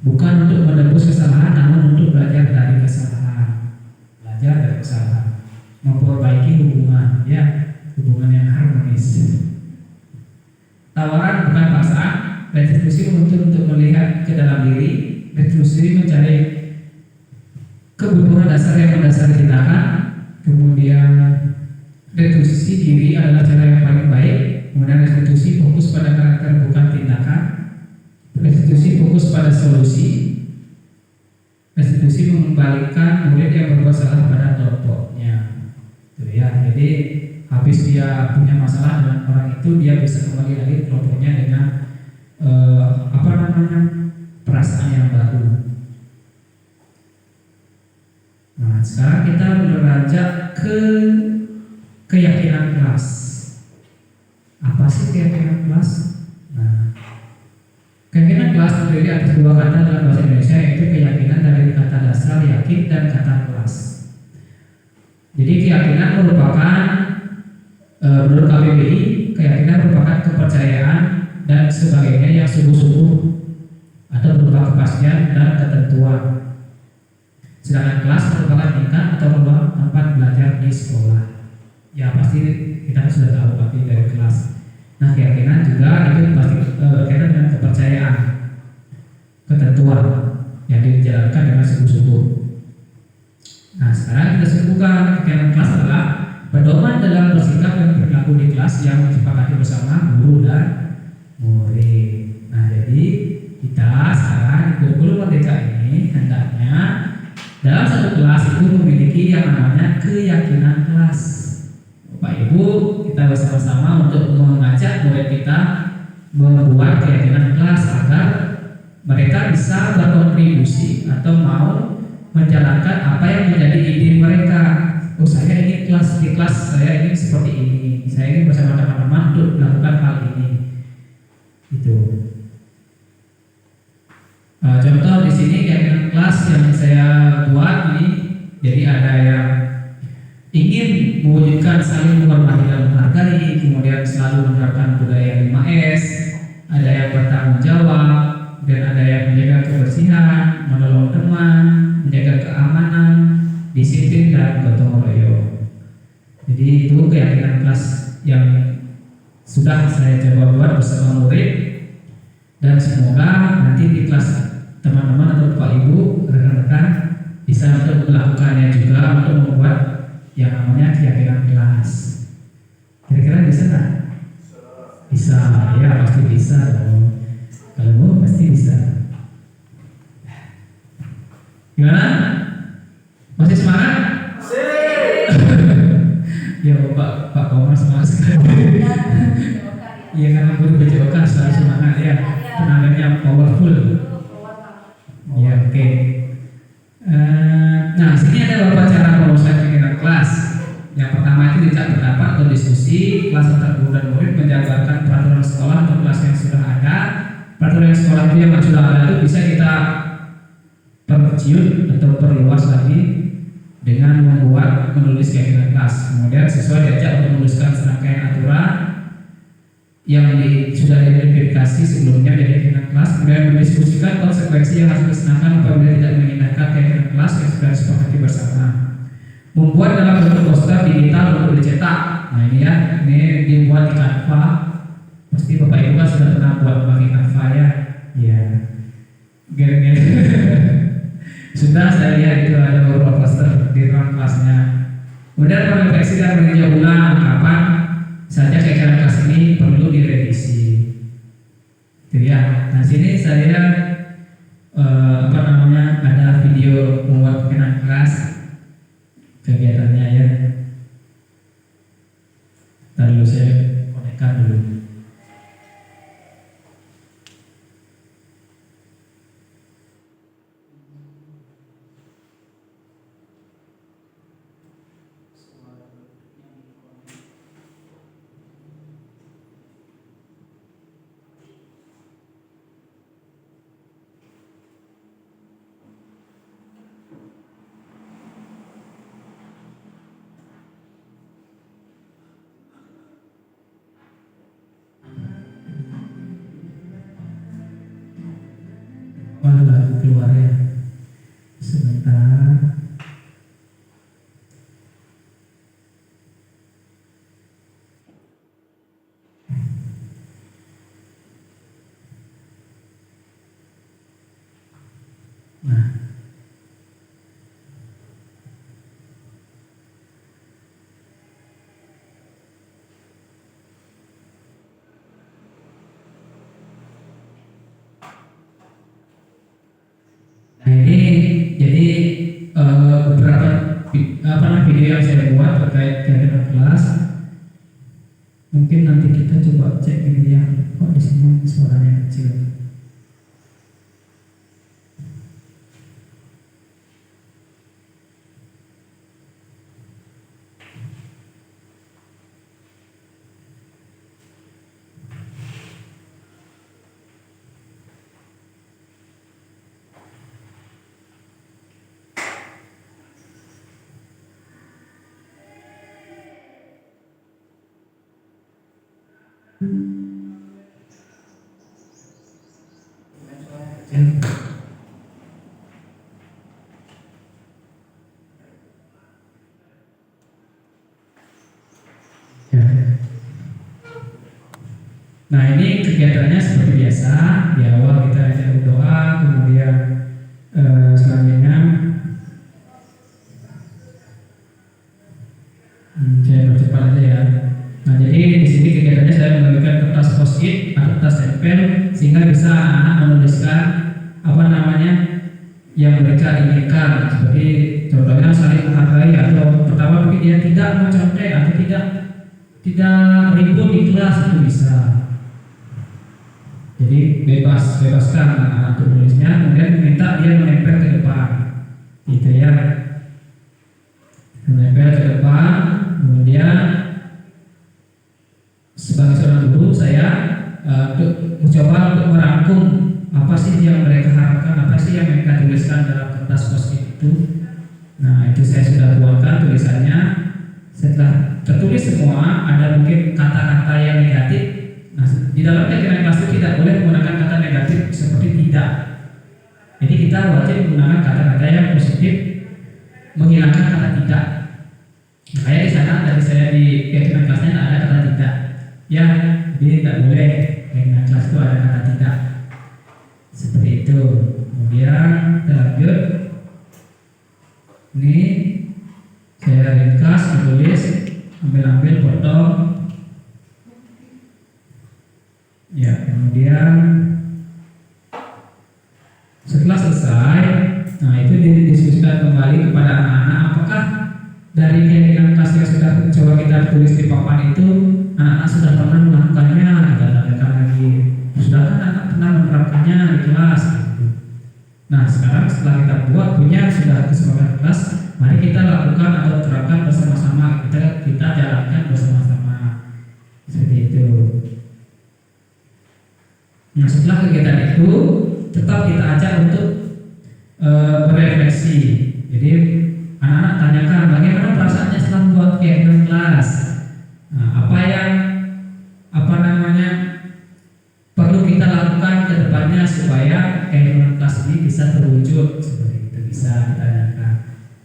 bukan untuk menebus kesalahan, namun untuk belajar dari kesalahan, memperbaiki hubungan ya, hubungan yang harmonis. Tawaran bukan paksaan. Restitusi untuk melihat ke dalam diri. Restitusi mencari kebutuhan dasar yang mendasari tindakan. Kemudian restitusi diri adalah cara yang paling baik. Kemudian restitusi fokus pada karakter bukan tindakan. Restitusi fokus pada solusi. Restitusi mengembalikan murid yang berbuat salah pada kelompoknya. Itu ya. Jadi habis dia punya masalah dengan orang itu, dia bisa kembali lagi ke kelompoknya dengan perasaan yang baru. Nah, sekarang kita beranjak ke keyakinan kelas. Apa sih keyakinan kelas? Nah, keyakinan kelas terdiri atas dua kata dalam bahasa Indonesia, yaitu keyakinan dari kata dasar yakin dan kata kelas. Jadi keyakinan merupakan menurut KBBI, keyakinan merupakan kepercayaan dan sebagainya yang sungguh-sungguh atau berupa kepastian dan ketentuan. Sedangkan kelas merupakan tingkat atau tempat belajar di sekolah. Ya pasti kita sudah tahu pasti dari kelas. Nah keyakinan juga itu pasti berkaitan dengan kepercayaan, ketentuan yang dijalankan dengan sungguh-sungguh. Nah sekarang kita sebutkan keyakinan kelas adalah pedoman dalam bersikap dan berlaku di kelas yang disepakati bersama guru dan murid. Nah jadi kita sekarang di kurikulum merdeka ini hendaknya dalam satu kelas itu memiliki yang namanya keyakinan kelas. Bapak Ibu, kita bersama-sama untuk mengajak murid kita membuat keyakinan kelas agar mereka bisa berkontribusi atau mau menjalankan apa yang menjadi ide mereka. Oh saya ini kelas, di kelas saya ini seperti ini, saya ini bersama teman-teman untuk melakukan hal ini. Itu. Contoh di sini keyakinan kelas yang saya buat ini, jadi ada yang ingin mewujudkan saling menghormati dan menghargai, kemudian selalu menerapkan budaya 5S, ada yang bertanggung jawab, dan ada yang menjaga kebersihan, menolong teman, menjaga keamanan, disiplin dan gotong royong. Jadi itu keyakinan kelas yang sudah saya coba buat bersama murid, dan semoga nanti di kelas teman-teman atau Bapak Ibu rekan-rekan bisa untuk melakukannya juga untuk membuat yang namanya keyakinan kelas. Kira-kira bisa nggak? Bisa, ya pasti bisa dong. Kalau mau pasti bisa. Gimana? Masih semangat? Ya Pak Komar semangat sekali. Iya karena guru BJOK selalu semangat ya. Tenaganya powerful. Ya oke. Nah sini ada beberapa cara perusahaan keyakinan kelas. Yang pertama itu tidak pendapat atau diskusi. Kelas antar guru dan murid menjabarkan peraturan sekolah atau kelas yang sudah ada. Peraturan sekolah itu yang sudah ada itu bisa kita perkecil atau perluas lagi dengan menulis keyakinan kelas. Kemudian siswa diajak untuk menuliskan serangkaian aturan yang sudah diidentifikasi sebelumnya menjadi keyakinan kelas. Kemudian mendiskusikan konsekuensi yang harus disenangkan apabila tidak mengindahkan keyakinan kelas yang sudah disepakati bersama. Membuat dalam bentuk poster digital untuk dicetak. Nah ini ya, ini dibuat di Canva Sudah saya lihat itu ada beberapa poster di ruang kelasnya. Kemudian merefleksi dan meninjau ulang kapan saja kegiatan kelas ini perlu direvisi. Itu ya. Nah sini saya ada video membuat perkenalan kelas kegiatannya ya. Lalu saya konekkan dulu. Lalu keluar ya. Sebentar. Nah. Nah ini jadi beberapa video yang saya buat terkait kegiatan kelas. Mungkin nanti kita coba cek ini ya. Kok di sini suaranya kecil? Ya. Nah ini kegiatannya seperti biasa. Di awal kita ajak berdoa, kemudian selanjutnya saya percepat aja ya. Nah jadi di sini kegiatannya saya membagikan kertas post-it atau kertas tempel sehingga bisa anak menuliskan yang mereka inginkan, seperti contohnya saling menghargai atau pertama mungkin dia tidak mencontek atau tidak ribut di kelas, itu bisa. Jadi bebaskan anak untuk menulisnya, kemudian minta dia menempel ke depan, gitu ya, menempel ke depan. Kemudian sebagai seorang guru saya mencoba untuk merangkum apa sih yang mereka harapkan, apa sih yang mereka tuliskan dalam kertas post-it itu. Nah itu saya sudah buatkan tulisannya. Setelah tertulis semua, ada mungkin kata-kata yang negatif. Nah di dalam kegiatan kelas itu tidak boleh menggunakan kata negatif seperti tidak. Jadi kita wajib menggunakan kata-kata yang positif, menghilangkan kata tidak. Kayak di sana dari saya di kegiatan kelasnya ada kata tidak. Ya, jadi tidak boleh kegiatan kelas itu ada kata tidak. Seperti itu. Kemudian kita lanjut. Ini saya ringkas, menulis, ambil potong. Ya, kemudian setelah selesai, nah itu didiskusikan kembali kepada anak-anak apakah dari kegiatan kelas yang sudah coba kita tulis di papan itu anak-anak sudah pernah melakukannya, kita tanyakan lagi. Sudah kan anak pernah menerapkannya di kelas gitu. Nah sekarang setelah kita punya sudah kesepakatan kelas, mari kita lakukan atau terapkan bersama-sama, kita jalankan bersama-sama, seperti itu. Nah setelah kegiatan itu tetap kita ajak untuk berefleksi. Jadi anak-anak tanyakan bagaimana perasaannya setelah membuat kegiatan kelas. Nah, apa yang perlu kita lakukan ke depannya supaya kegiatan kelas ini bisa terwujud, seperti itu bisa ditanyakan.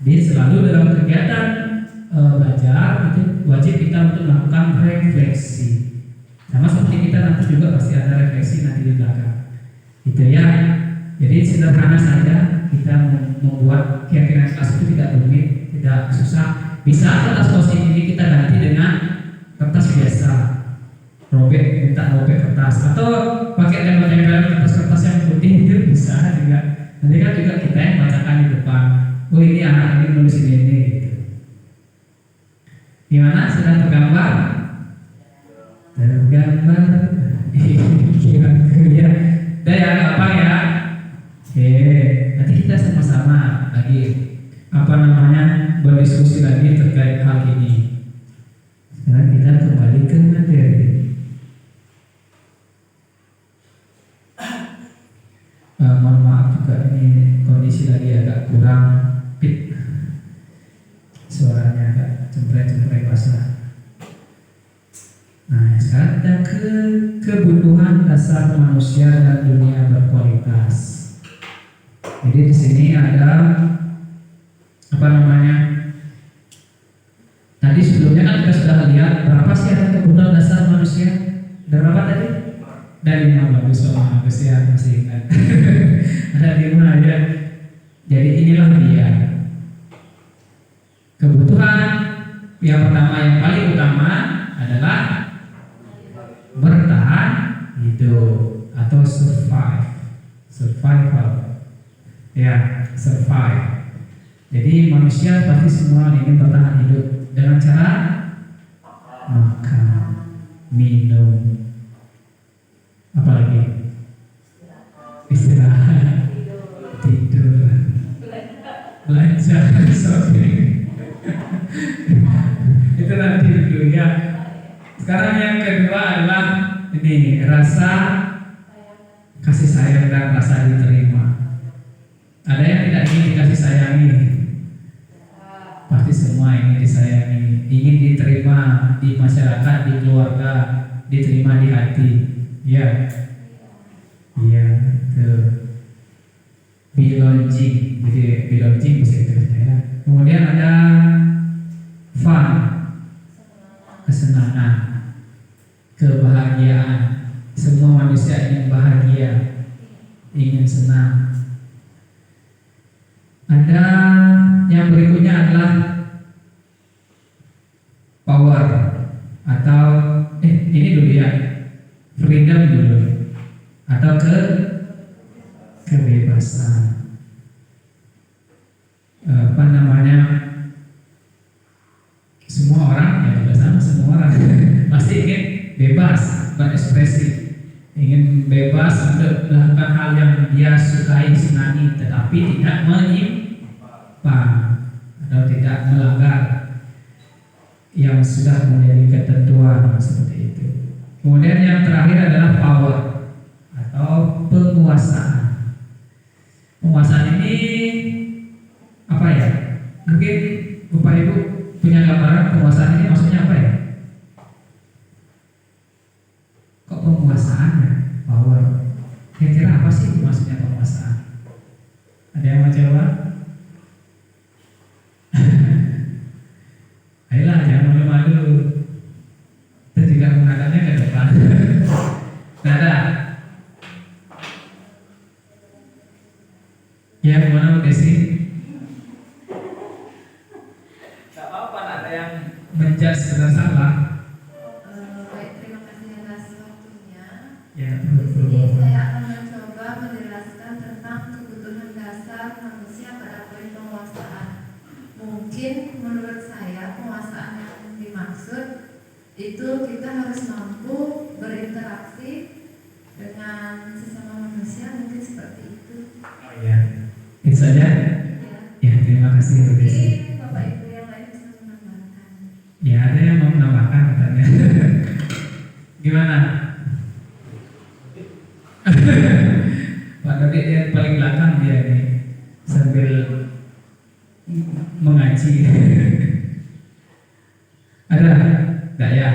Jadi selalu dalam kegiatan belajar itu wajib kita untuk melakukan refleksi. Sama seperti kita nanti juga pasti ada refleksi nanti di belakang. Itu ya. Jadi sederhana saja kita membuat keyakinan kelas itu tidak rumit, tidak susah. Bisa kertas post-it ini kita ganti dengan kertas biasa, minta robek kertas, atau pakai tempel-tempel kertas-kertas yang putih itu bisa juga. Nanti kan juga kita yang bacakan di depan. Oh ini anak ini nulis ini gitu. Gimana? Sudah tergambar? Tergambar. Kira-kira. Udah ya, gampang ya. Oke, nanti kita sama-sama lagi berdiskusi lagi terkait hal ini. Sekarang kita kembali ke materi. Mohon maaf juga ini kondisi lagi agak kurang fit, suaranya agak cempreng-cempreng basah. Nah, sekarang kita ke kebutuhan dasar manusia dan dunia berkualitas. Jadi di sini ada Tadi sebelumnya kan kita sudah lihat berapa sih ada kebutuhan dasar manusia? Ada berapa tadi? Ada 5, bagus ya, masih ingat. Ada 5 ya. Jadi inilah dia. Kebutuhan yang pertama, yang paling utama adalah bertahan hidup atau survival. Ya, survive. Jadi manusia pasti semua ingin bertahan hidup dengan cara makan, minum, apalagi istirahat, tidur, belanja, shopping. Itu nanti dulu ya. Sekarang yang kedua adalah ini rasa kasih sayang dan rasa diterima. Ada yang tidak ingin dikasih sayangi? Pasti semua ingin disayangi, ingin diterima di masyarakat, di keluarga, diterima di hati. Ya, iya, tuh. Belonging, jadi belonging bisa diterima ya. Kemudian ada fun, kesenangan, kebahagiaan. Semua manusia ingin bahagia, ingin senang. Ada yang berikutnya adalah power atau ini dulu ya, freedom dulu atau kebebasan. Semua orang ya juga sama, semua orang pasti ingin bebas berekspresi, ingin bebas untuk melakukan hal yang dia sukai, senangi, tetapi tidak menyimpang atau tidak melanggar yang sudah menjadi ketentuan seperti itu. Kemudian yang terakhir adalah power atau penguasaan. Penguasaan ini apa ya? Mungkin Bapak Ibu punya gambaran penguasaan ini maksudnya apa ya? Kok penguasaannya? Power. Kira-kira apa sih maksudnya penguasaan? Ada yang mau jawab? Ayolah, jangan malu-malu. Kita juga mengatakannya ke depan. Ada? Ya, gimana Bu Desi? Gak apa-apa, ada yang menjudge benar salah. Baik, terima kasih atas waktunya. Ya, Di sini saya akan mencoba menjelaskan tentang kebutuhan dasar manusia pada poin penguasaan. Mungkin menurut saya penguasaan yang dimaksud itu kita harus mampu berinteraksi dengan sesama manusia, mungkin seperti itu. Oh ya, itu saja. Ya. Ya, terima kasih Bu Desi. Mungkin Bapak Ibu yang lain bisa menambahkan. Ya, ada yang mau menambahkan katanya. Gimana? Pak Dodi dia paling belakang dia nih sambil mengaji. Ada? Enggak ya?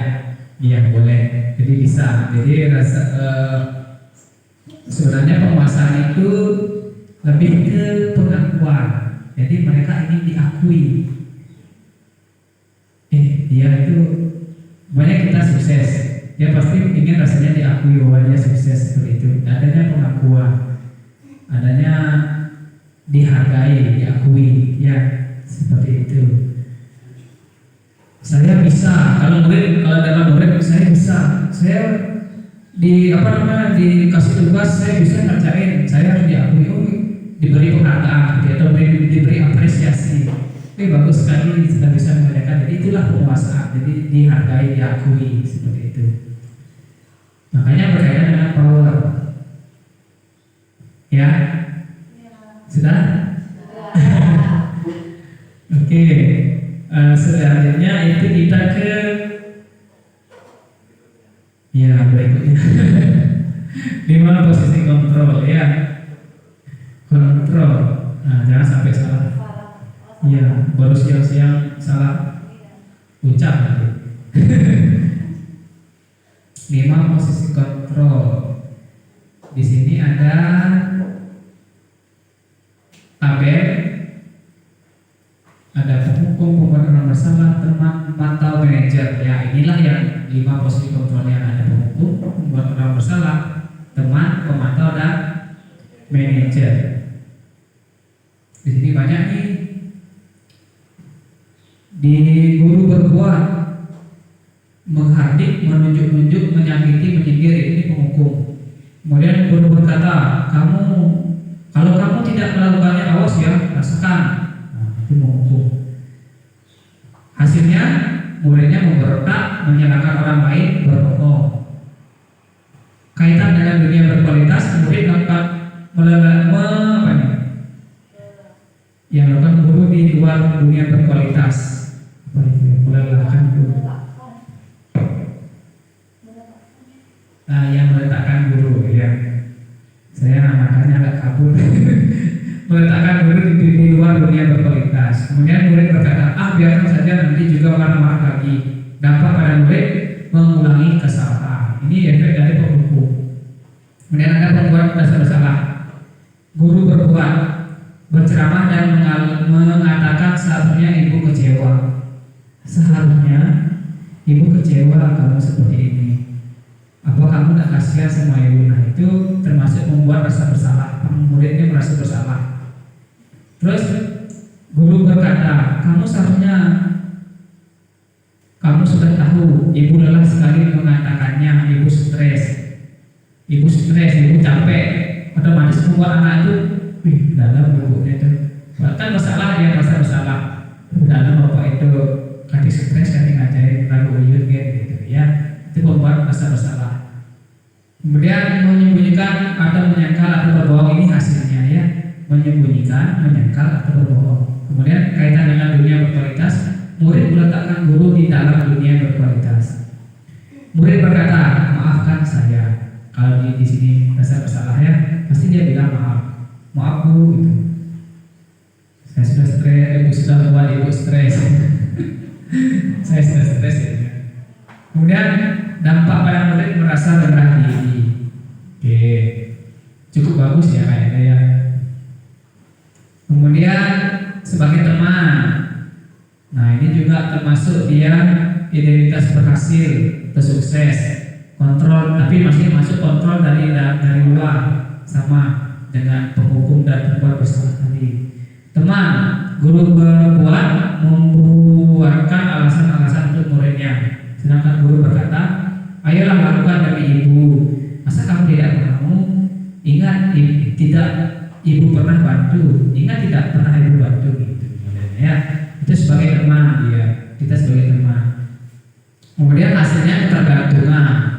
Iya boleh. Jadi bisa. Jadi rasa sebenarnya penguasaan itu lebih ke pengakuan. Jadi mereka ingin diakui. Dia itu banyak kita sukses. Dia pasti ingin rasanya diakui bahwa dia sukses seperti itu. Adanya pengakuan. adanya dihargai, diakui, ya seperti itu. Saya bisa, kalau dalam murid saya bisa, saya dikasih tugas saya bisa ngerjain, saya harus diakui, diberi penghargaan, atau diberi apresiasi. Bagus sekali sudah bisa mengerjakan. Jadi itulah penguasaan. Jadi dihargai, diakui seperti itu. Makanya berkaitan dengan power. Ya, sudah? Oke. Selanjutnya itu kita ke berikutnya. 5 posisi kontrol, ya. Kontrol. Nah, jangan sampai salah. Iya, baru siang-siang salah ucap nanti. 5 posisi kontrol. Di sini ada tabel, ada penghukum, pembuat orang bersalah, teman, pemantau, manajer. Ya, inilah yang 5 posisi kontrol yang ada: penghukum, pembuat orang bersalah, teman, pemantau, dan manajer. Di sini banyak nih. Di guru berbuat, menghardik, menunjuk-nunjuk, menyakiti, menyindir, ini penghukum. Kemudian guru berkata, kalau kamu tidak melakukannya, awas ya, rasakan. Nah, itu penghukum. Hasilnya muridnya memberontak, menyalahkan orang lain, berbohong. Kaitan dengan dunia berkualitas, murid dapat melakukan guru di luar dunia berkualitas. Melelahkan guru. Yang meletakkan guru, ya. Saya namakannya agak kabur. Meletakkan guru di luar dunia berkualitas. Kemudian murid berkata, biarkan saja, nanti juga marah-marah lagi. Dampak pada murid mengulangi kesalahan. Ini efek dari penghukum. Kemudian ada pembuat dasar bersalah. Guru berbuat, berceramah dan mengatakan seharusnya ibu kecewa. Seharusnya ibu kecewa kamu seperti ini. Apa kamu tak kasihan sama ibu? Nah, itu termasuk membuat rasa bersalah. Muridnya merasa bersalah. Terus guru berkata, kamu seharusnya, kamu sudah tahu ibu lelah sekali mengatakannya, ibu stres, ibu capek. Otomatis membuat anak itu dalam ibunya itu. Bahkan bersalah, dia merasa bersalah. Dalam bapak itu kadang stres, kadang ngajarin lalu uyut gitu ya. Itu membuat rasa bersalah. Kemudian menyembunyikan atau menyangkal atau berbohong, ini hasilnya, ya. Menyembunyikan, menyangkal atau berbohong. Kemudian kaitan dengan dunia berkualitas, murid meletakkan guru di dalam dunia berkualitas. Murid berkata, maafkan saya. Kalau di sini rasa bersalah, ya, pasti dia bilang maaf bu, gitu. Saya sudah stres, ibu sudah buat ibu stres. Saya sudah stres, ya. Kemudian dampak pada murid merasa rendah diri. Oke, cukup bagus ya kayaknya, ya. Kemudian sebagai teman, nah ini juga termasuk dia identitas berhasil atau sukses. Kontrol, tapi masih masuk kontrol dari luar, sama dengan penghukum dan pembuat bersalah tadi. Teman, guru berbuat membuatkan alasan-alasan untuk muridnya. Sedangkan guru berkata, ayolah lakukan demi ibu. Masa kamu tidak mau? Ingat, tidak ibu pernah bantu. Ingat tidak pernah ibu bantu, gitu. Ya, itu sebagai teman dia. Kita sebagai teman. Kemudian hasilnya ketergantungan.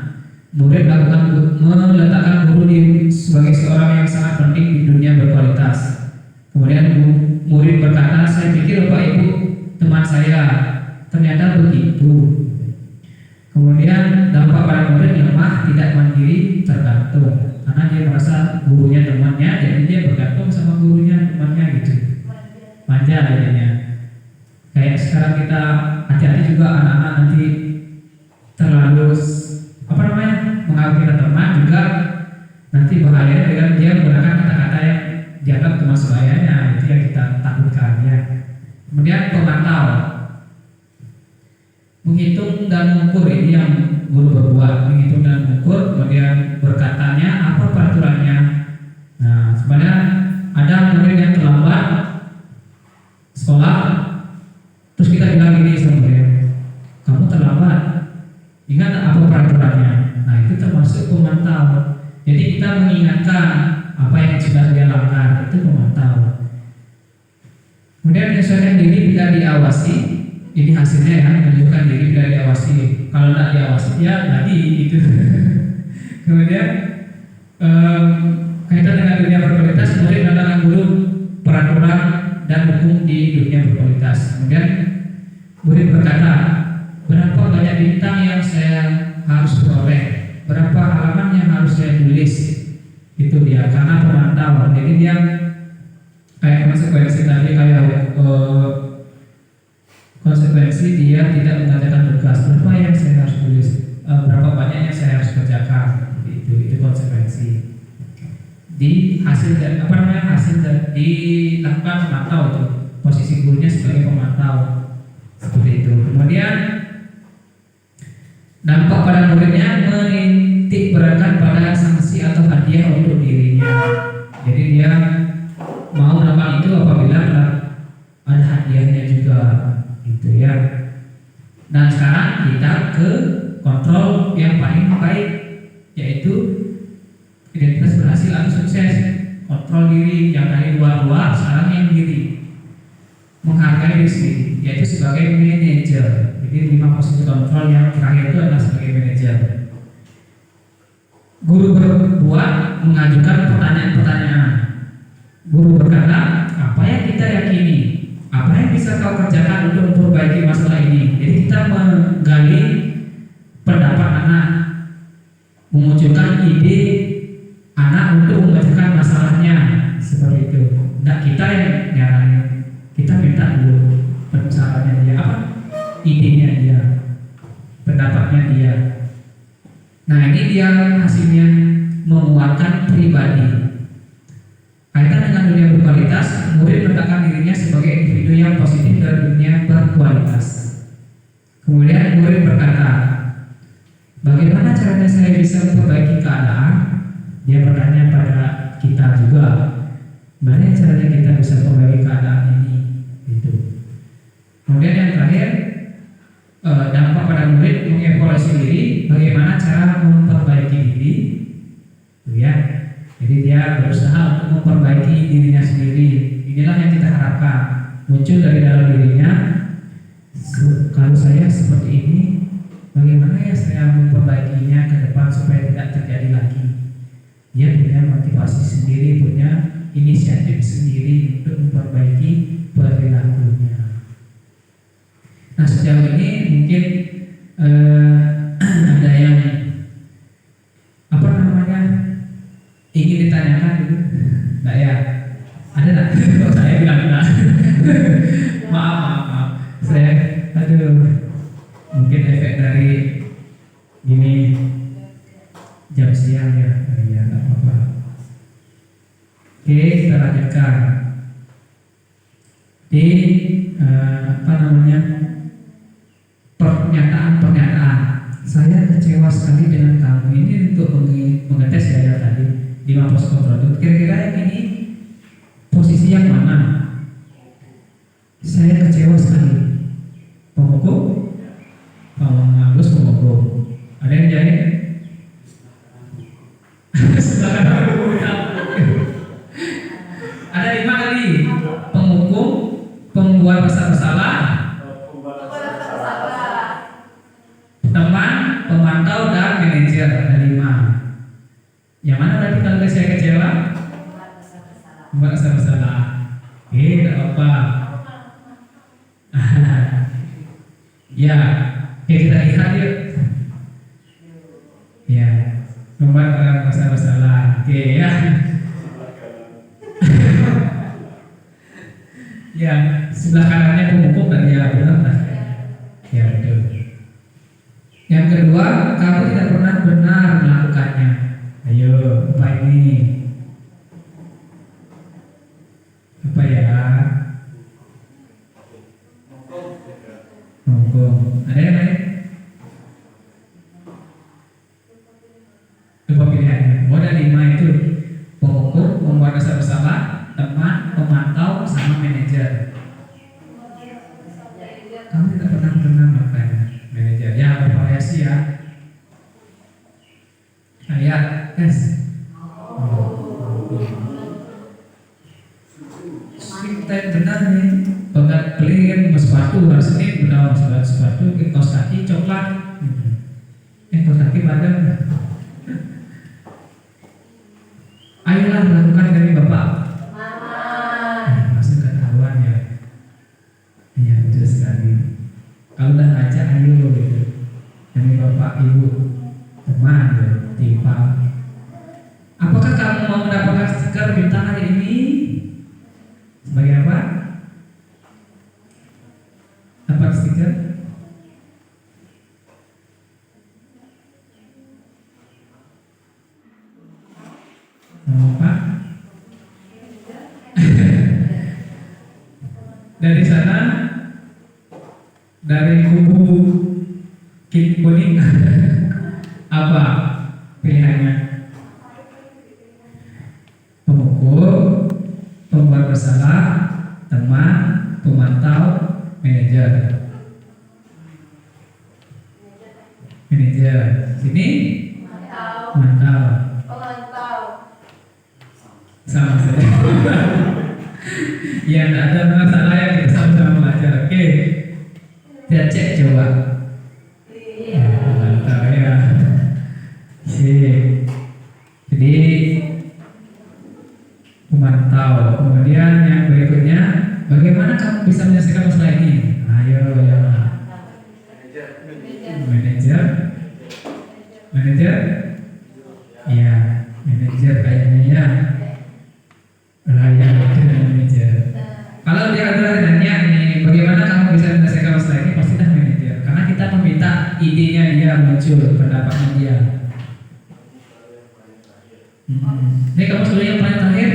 Murid meletakkan guru sebagai seorang yang sangat penting di dunia berkualitas. Kemudian murid berkata, saya pikir bapak ibu teman saya, ternyata begitu. Kemudian dampak pada murid lemah, tidak mandiri, tergantung. Karena dia merasa gurunya temannya, jadi dia bergantung sama gurunya, temannya, gitu. Manja jadinya. Kayak sekarang kita hati-hati juga anak-anak nanti terlalu menganggap kita teman juga, nanti bahaya dengan dia menggunakan kata-kata yang dianggap termasuk bahayanya. Itu yang kita takutkan, ya. Kemudian pemantau, menghitung dan mengukur, ini yang guru berbuat, menghitung dan mengukur. Kemudian berkatanya apa peraturannya. Nah, sebenarnya peraturannya. Nah, itu termasuk pemantau. Jadi kita mengingatkan apa yang sudah dia langgar, itu pemantau. Kemudian menyesuaikan diri bila diawasi, ini hasilnya ya, menunjukkan diri bila diawasi. Kalau tidak diawasi ya lagi itu. Kemudian kaitan dengan dunia berkualitas, murid menandakan guru peraturan dan hukum di dunia berkualitas. Kemudian murid berkata, berapa banyak bintang yang saya harus peroleh, berapa halaman yang harus saya tulis. Itu dia, karena pemantau. Jadi dia kayak konsekuensi tadi, kayak konsekuensi dia tidak mengerjakan tugas, berapa yang saya harus tulis, berapa banyak yang saya harus kerjakan. Itu konsekuensi di hasil dan hasil dan dilakukan pemantau. Itu posisi gurunya sebagai pemantau, seperti itu. Kemudian dampak pada muridnya menitik beratkan pada sanksi atau hadiah untuk dirinya. Jadi dia mau melakukan itu apabila ada hadiahnya juga, gitu ya. Dan sekarang kita ke kontrol yang paling baik, yaitu identitas berhasil atau sukses. Kontrol diri yang dari luar-luar, sekarang yang diri. Menghargai diri sendiri, yaitu sebagai manajer. Jadi 5 posisi kontrol yang terakhir itu adalah sebagai manajer. Guru berbuat mengajukan pertanyaan-pertanyaan. Guru berkata, apa yang kita yakini, apa yang bisa kau kerjakan untuk memperbaiki masalah ini. Jadi kita menggali pendapat anak, memunculkan ide anak untuk memecahkan masalahnya, seperti itu. Tidak kita yang nyaranin, kita minta dulu sarannya dia, apa idenya dia, pendapatnya dia. Nah, ini dia hasilnya menguatkan pribadi. Kaitan dengan dunia berkualitas, murid meletakkan dirinya sebagai individu yang positif dalam dunia berkualitas. Kemudian murid berkata, bagaimana caranya saya bisa memperbaiki keadaan? Dia bertanya pada kita juga, bagaimana caranya kita bisa memperbaiki keadaan ini? Itu. Kemudian yang terakhir, dampak pada murid mengevaluasi diri, bagaimana cara memperbaiki diri, itu ya. Jadi dia berusaha untuk memperbaiki dirinya sendiri. Inilah yang kita harapkan muncul dari dalam dirinya. Kalau saya seperti ini, bagaimana ya saya memperbaikinya ke depan supaya tidak terjadi lagi. Dia punya motivasi sendiri, punya inisiatif sendiri untuk memperbaiki perilakunya. Nah, sejauh ini mungkin ada yang ingin ditanyakan gitu? Enggak ya? Ada enggak? Kok saya bilang enggak? maaf. Saya, mungkin efek dari gini jam siang ya. Ya enggak apa-apa. Oke, kita lanjutkan. Di pernyataan. Saya kecewa sekali dengan kamu. Ini untuk mengetes ya tadi 5 pos kontrol itu. Kira-kira yang ini posisi yang mana? Saya kecewa sekali. Pemukul? Pengagus pemukul. Ada yang jahit? Ada 5 kali. Penghukum, pembuat bersalah, teman, pemantau, dan manajer. Ada 5. Yang mana berarti kalau saya kecewa? Membuat bersalah. Tidak apa. Ya, kita lihat yuk. Ya, membuat orang bersalah. Oke ya. Ya, sebelah kanannya penghukum dan dia benar. Ya betul. Yang kedua, kamu tidak pernah benar melakukannya. Ayo, apa ini? Apa ya? Hukum. Ada yang lain? Coba pilihannya. Ada 5 itu: penghukum, pembuat dasar bersalah, teman, pemantau, sama manajer. tes. Kita benar nih. Kalau beli kan sepatu harus ini benar sepatu kaos kaki coklat. Kaos kaki padam. Ayolah lakukan dari Bapak. Masuk ketahuan ya. Iya betul sekali. Kalau udah ngajak ayo gitu. Demi Bapak Ibu teman ya, timpal. Apakah kamu mau mendapatkan stiker bintang hari ini? Sebagai apa? Apa stiker? Mau apa? Dari sana, dari kubu Kit Kuning, apa pilihannya? Pengukur, pembuat bersalah, teman, pemantau, manajer. Manajer. Sini? Mantau. Sama saja. Ya, tidak ada masalah ya, kita sama-sama belajar. Oke, kita cek coba. Mantap ya. Sip. Jadi memantau. Kemudian yang berikutnya, bagaimana kamu bisa menyelesaikan masalah ini? Ayo ya. Manajer. Manajer. Iya, manajer kayaknya ya. Manajer. Kalau dia adalah nanya ini, bagaimana kamu bisa menyelesaikan masalah ini? Pasti dah manajer. Karena kita meminta idenya dia muncul, pendapatnya dia. Ini kamu dulu yang paling terakhir.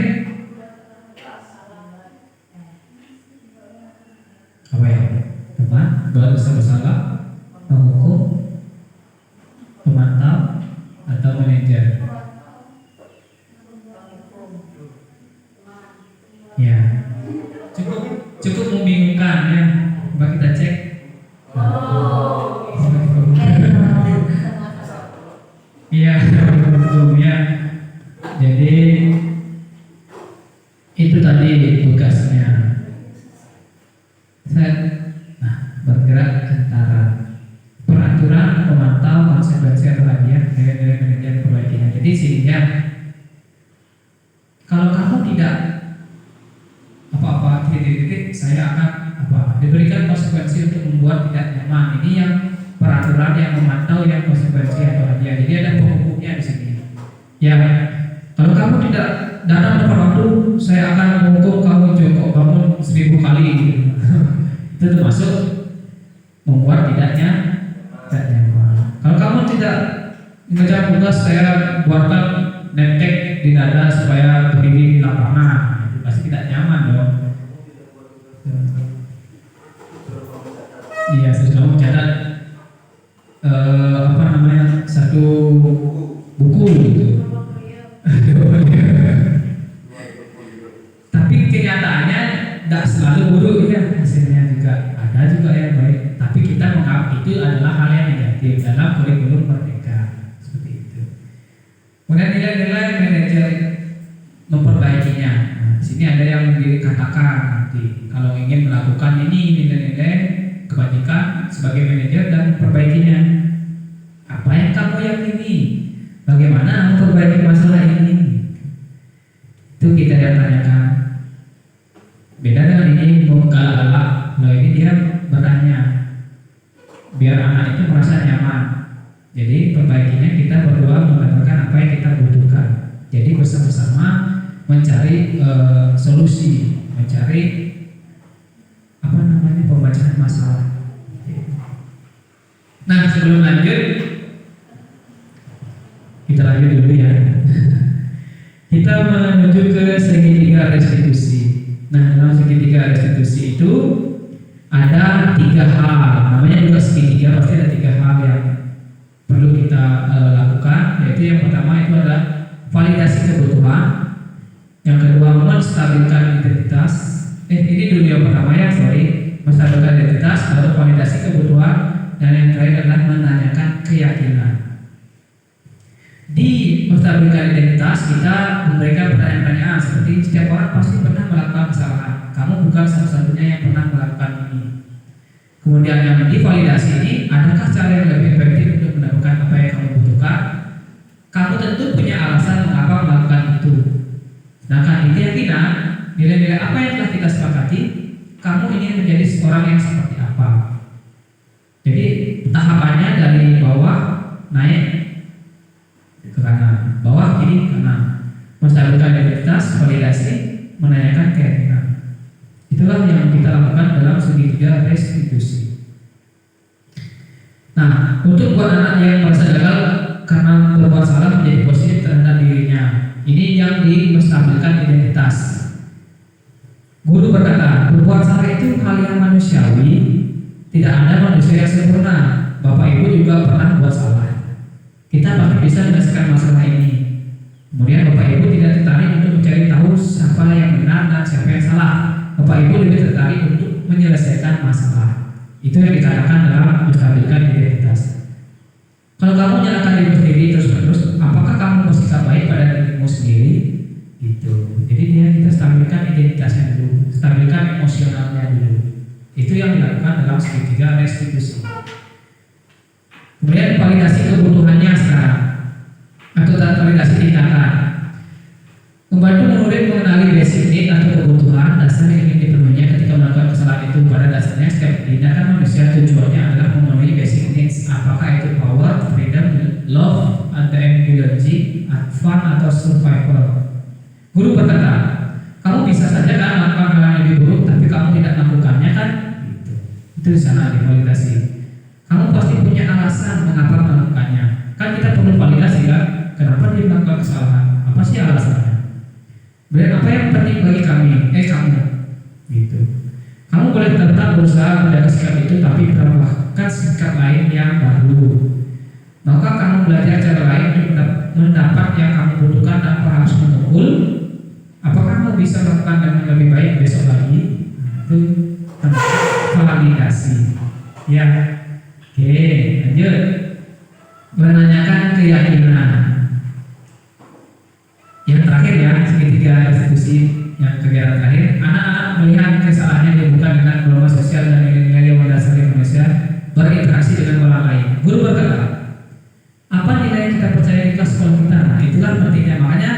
Apa ya? Teman, bersalah, penghukum, pemantau, atau manajer. Ya, cukup membingungkan ya. Coba kita cek. Iya, betul ya. Jadi itu tadi tugasnya. Bergerak antara peraturan, pemantau, konsekuensi atau hadiah, nilai-nilai manajer perbaikinya. Jadi sehingga kalau kamu tidak apa-apa titik-titik, saya akan diberikan konsekuensi untuk membuat tidak nyaman. Ini yang peraturan, yang memantau, yang konsekuensi atau hadiah. Jadi ada penghukumnya di sini. Ya, kalau kamu tidak datang tepat waktu, saya akan menghukum kamu jongkok bangun 1000 kali. Itu termasuk membuat tidak nyaman. Kalau kamu tidak mengejar tugas, saya buatkan netek di dada supaya berdiri di lapangan. Itu pasti tidak nyaman dong. Iya, sesudah mencatat satu buku gitu. Tapi kenyataannya tidak selalu buruk ya, hasilnya juga ada juga yang baik. Tapi kita menganggap itu adalah hal yang negatif dalam kurikulum merdeka seperti itu. Kemudian nilai-nilai manajer memperbaikinya. Nah, di sini ada yang dikatakan nanti kalau ingin melakukan ini nilai-nilai kebajikan sebagai manajer dan memperbaikinya. Apa yang kamu yakini? Bagaimana memperbaiki masalah ini? Itu kita yang tanyakan. Beda dengan ini galak-galak. Nah ini dia bertanya biar anak itu merasa nyaman. Jadi perbaikinya kita berdua mengatakan apa yang kita butuhkan. Jadi bersama-sama mencari solusi, mencari pembacaan masalah. Nah sebelum lanjut, kita lanjut dulu ya. Kita menuju ke segitiga restitusi. Nah dalam segitiga restitusi itu ada 3 hal, namanya juga segitiga, pasti ada 3 hal yang perlu kita lakukan. Yaitu yang pertama itu adalah validasi kebutuhan, yang kedua menstabilkan identitas. Ini dulu yang pertama ya, menstabilkan identitas, lalu validasi kebutuhan, dan yang terakhir adalah menanyakan keyakinan. Di menstabilkan identitas, kita memberikan pertanyaan-pertanyaan seperti setiap orang pasti pernah melakukan kesalahan. Kamu bukan satu-satunya yang pernah melakukan ini. Kemudian yang divalidasi ini, adakah cara yang lebih efektif untuk mendapatkan apa yang kamu butuhkan? Kamu tentu punya alasan mengapa melakukan itu. Sedangkan di keyakinan, nilai-nilai apa yang telah kita sepakati, kamu ingin menjadi seorang yang seperti apa? Jadi tahapannya dari bawah naik ke kanan, bawah kiri kanan, menstabilkan identitas, validasi, menanyakan keyakinan. Itulah yang kita lakukan dalam segitiga restitusi. Nah, untuk buat anak yang merasa gagal karena berbuat salah menjadi positif terhadap dirinya, ini yang menstabilkan identitas. Guru berkata, berbuat salah itu hal yang manusiawi. Tidak ada manusia yang sempurna. Bapak Ibu juga pernah buat salah. Kita pasti bisa menyelesaikan masalah ini. Kemudian Bapak Ibu tidak tertarik untuk mencari tahu siapa yang benar dan siapa yang salah. Bapak Ibu lebih tertarik untuk menyelesaikan masalah. Itu yang dikatakan dalam menstabilkan identitas. Kalau kamu menyalahkan diri sendiri terus-menerus, apakah kamu bersikap baik pada dirimu sendiri? Gitu. Jadi kita stabilkan identitasnya dulu, stabilkan emosionalnya dulu. Itu yang dilakukan dalam segitiga restitusi. Kemudian validasi kebutuhannya sekarang, atau validasi tindakan. Membantu murid mengenali basic need atau kebutuhan dasar yang ingin dipenuhinya ketika melakukan kesalahan itu. Pada dasarnya setiap tindakan manusia tujuannya adalah memenuhi basic needs. Apakah itu power, freedom, love, energy, fun atau survival. Guru berkata, kamu bisa saja kan melakukan hal yang lebih buruk, tapi kamu tidak melakukannya kan? Itu di sana divalidasi. Kamu pasti punya alasan mengapa melakukannya. Kan kita perlu validasi kan? Kenapa dia melakukan kesalahan? Apa sih alasannya? Kemudian apa yang penting bagi kamu? Gitu. Kamu boleh tetap berusaha menjaga sikap itu, tapi tambahkan sikap lain yang baru. Maka kamu belajar cara lain untuk mendapat yang kamu butuhkan tanpa harus menunggu. Apakah kamu bisa melakukan dengan lebih baik besok lagi? Itu validasi. Ya. Oke, lanjut. Menanyakan keyakinan. Yang terakhir ya, segitiga restitusi yang kegiatan terakhir. Anak-anak melihat kesalahannya dihubungkan dengan norma sosial dan nilai-nilai yang mendasari manusia berinteraksi dengan orang lain. Guru berkata, apa nilai yang kita percaya di kelas sekolah kita? Nah, itulah pentingnya. Makanya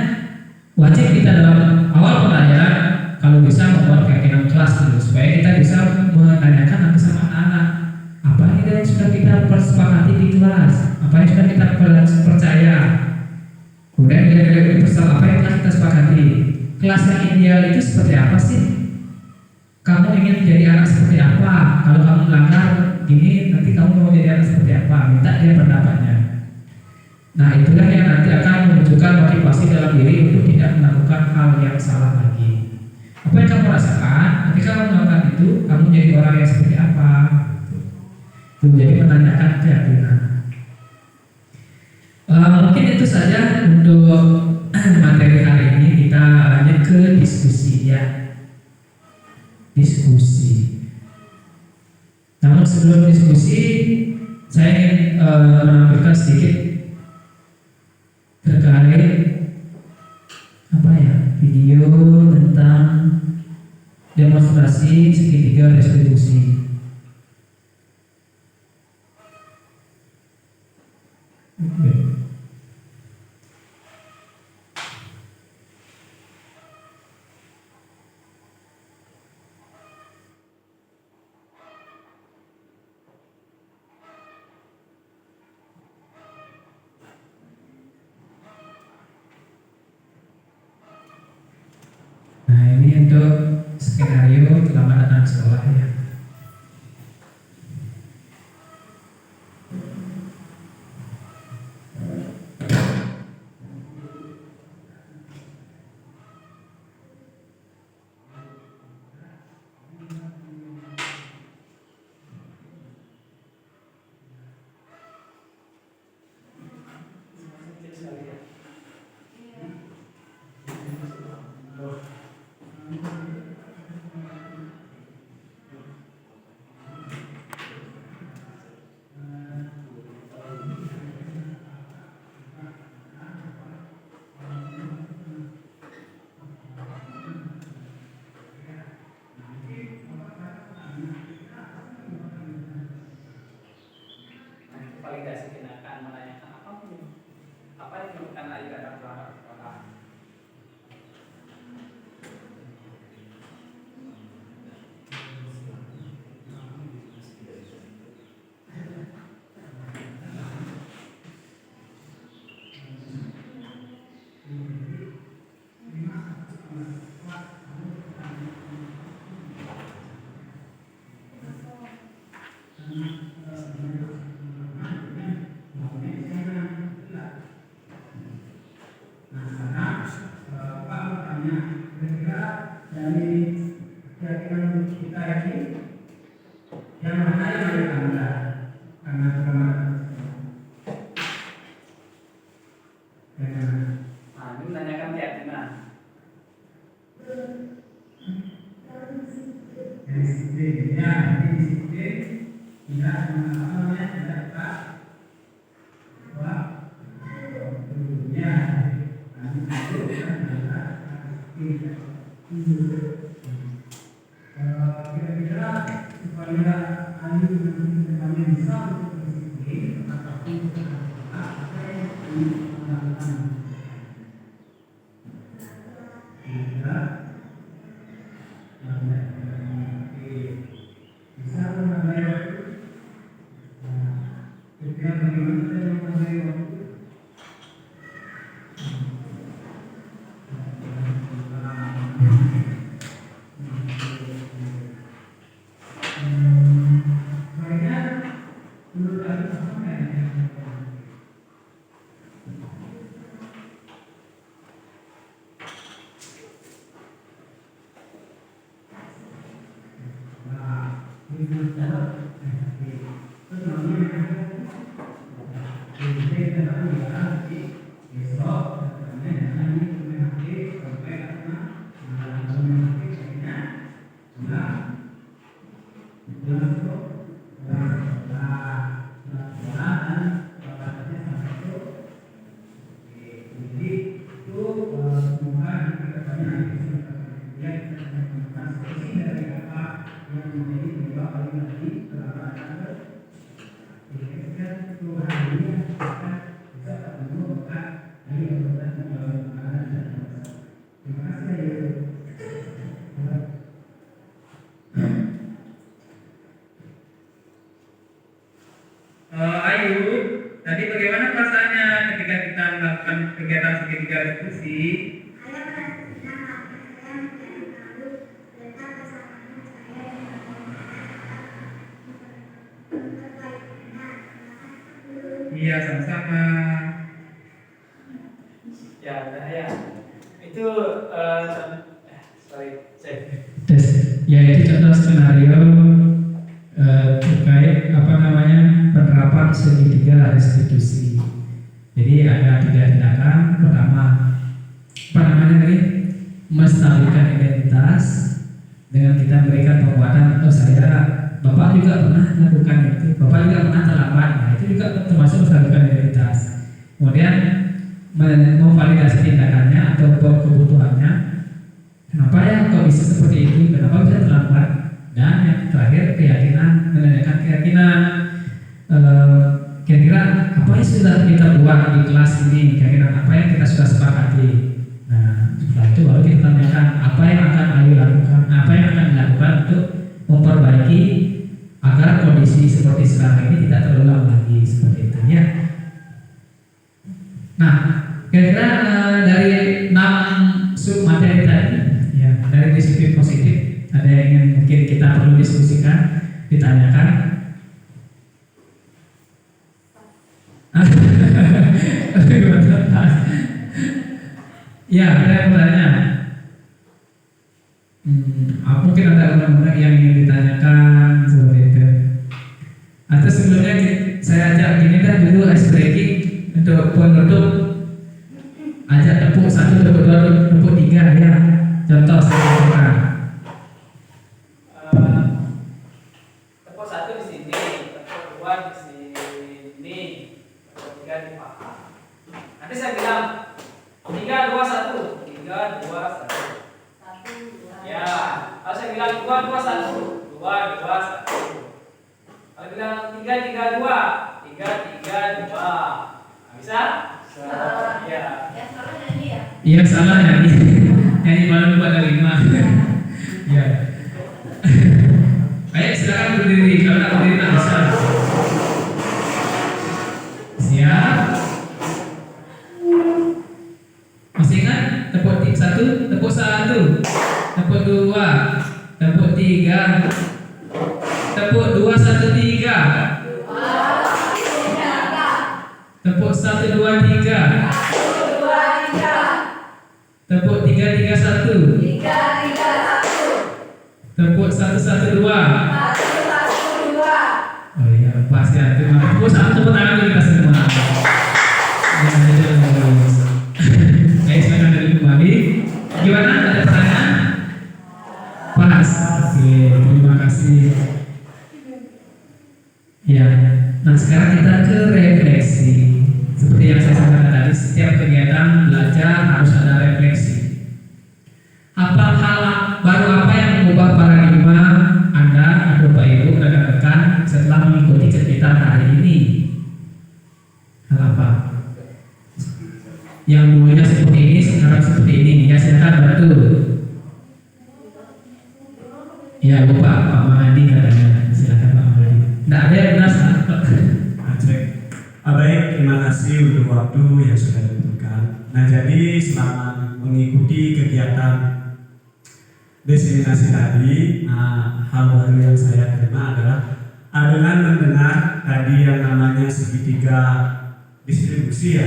wajib kita dalam awal pelajaran kalau bisa membuat keyakinan kelas dulu, supaya kita bisa menanyakan nanti sama anak-anak apa nilai yang sudah kita sepakati di kelas, apa yang sudah kita percaya. Kemudian nilai-nilai universal apa yang telah kita sepakati. Kelas yang ideal itu seperti apa sih? Kamu ingin menjadi anak seperti apa? Kalau kamu melanggar gini, nanti kamu mau jadi anak seperti apa? Minta dia pendapatnya. Nah, itulah yang nanti akan menunjukkan motivasi dalam diri untuk tidak melakukan hal yang salah lagi. Apa yang kamu rasakan ketika kamu melakukan itu, kamu menjadi orang yang seperti apa? Itu jadi menanyakan keyakinan. Mungkin itu saja untuk materi hari ini. Kita lanjut ke diskusi ya. Diskusi. Namun sebelum diskusi, saya ingin menampilkan sedikit terkait video tentang demonstrasi segitiga restitusi. Nah, ini untuk skenario selamat datang sekolah ya. yang menyebabkan Ayu datang terlambat ke sekolah? Nah, ini menanyakan keyakinan. Ayu, tadi bagaimana perasaannya ketika kita melakukan kegiatan segitiga diskusi? Iya, sama-sama. Ya, udah ya. Itu tes. Ya, itu contoh skenario terkait penerapan segitiga restitusi. Jadi ada 3 tindakan. Pertama, melestarikan identitas dengan kita memberikan penguatan. Bapak juga pernah melakukan itu, Bapak juga pernah terlambat. Nah, itu juga termasuk melestarikan identitas. Kemudian memvalidasi tindakannya atau kebutuhannya. Kenapa ya kok bisa seperti itu? Kenapa bisa terlambat? Dan yang terakhir, keyakinan, menanyakan keyakinan. Kira-kira apa yang sudah kita buat di kelas ini? Kira-kira apa yang kita sudah sepakati? Nah, setelah itu baru kita tanyakan apa yang akan Ayu lakukan, apa yang akan dilakukan untuk memperbaiki agar kondisi seperti sekarang ini tidak terulang lagi seperti itu ya. Nah, kira-kira dari 6 sub materi tadi, ya, dari disiplin positif, ada yang ingin mungkin kita perlu diskusikan, ditanyakan? Ya, ada yang bertanya. Mungkin ada orang-orang yang ingin ditanyakan seperti itu. Atau sebelumnya saya ajak gini dah dulu ice breaking untuk penutup. Ajak tepuk 1, tepuk 2, tepuk 3 ya. Contoh saya lakukan. Tepuk 1 di sini, tepuk 2 di sini, tepuk 3 di paha. Nanti saya bilang 3, 2, 1, 3, 2, 1. Ya, kalau saya bilang 2, 2, 1, 2, 2, 1. Kalau bilang 3, 3, 2, 3, 3, 2. Bisa? Yang salah nyanyi ya. Iya salah nyanyi. Nyanyi malam 2 dari 5. Iya. Ayo silakan berdiri. Kalau tak berdiri tak bisa. Siap. Masih ingat? Tepuk 1, tepuk 1, tepuk 2, tepuk 3, tepuk 2 1 3, tepuk 1 2 3, tepuk 3 3 1, tepuk 1 1 2. Oh iya, pas ya. Terima kasih. Tepuk tangan dulu kita semua. Baik, silakan dari kembali. Gimana? Ada pertanyaan? Pas. Oke, terima kasih. Ya. Nah, sekarang kita ke refleksi. Seperti yang saya sampaikan tadi, setiap kegiatan belajar harus ada refleksi. Apa hal baru apa yang mengubah paradigma Anda atau Bapak Ibu rekan-rekan setelah mengikuti kegiatan hari ini? Hal apa? Yang dulunya seperti ini, sekarang seperti ini. Ya silakan bantu. Ya lupa Pak Mahadi katanya. Silakan Pak Mahadi. Tidak ada yang benar. Cek. Baik, terima kasih untuk waktu yang sudah diberikan. Nah, jadi selama mengikuti kegiatan destinasi tadi, hal baru yang saya terima adalah dengan mendengar tadi yang namanya segitiga distribusi ya.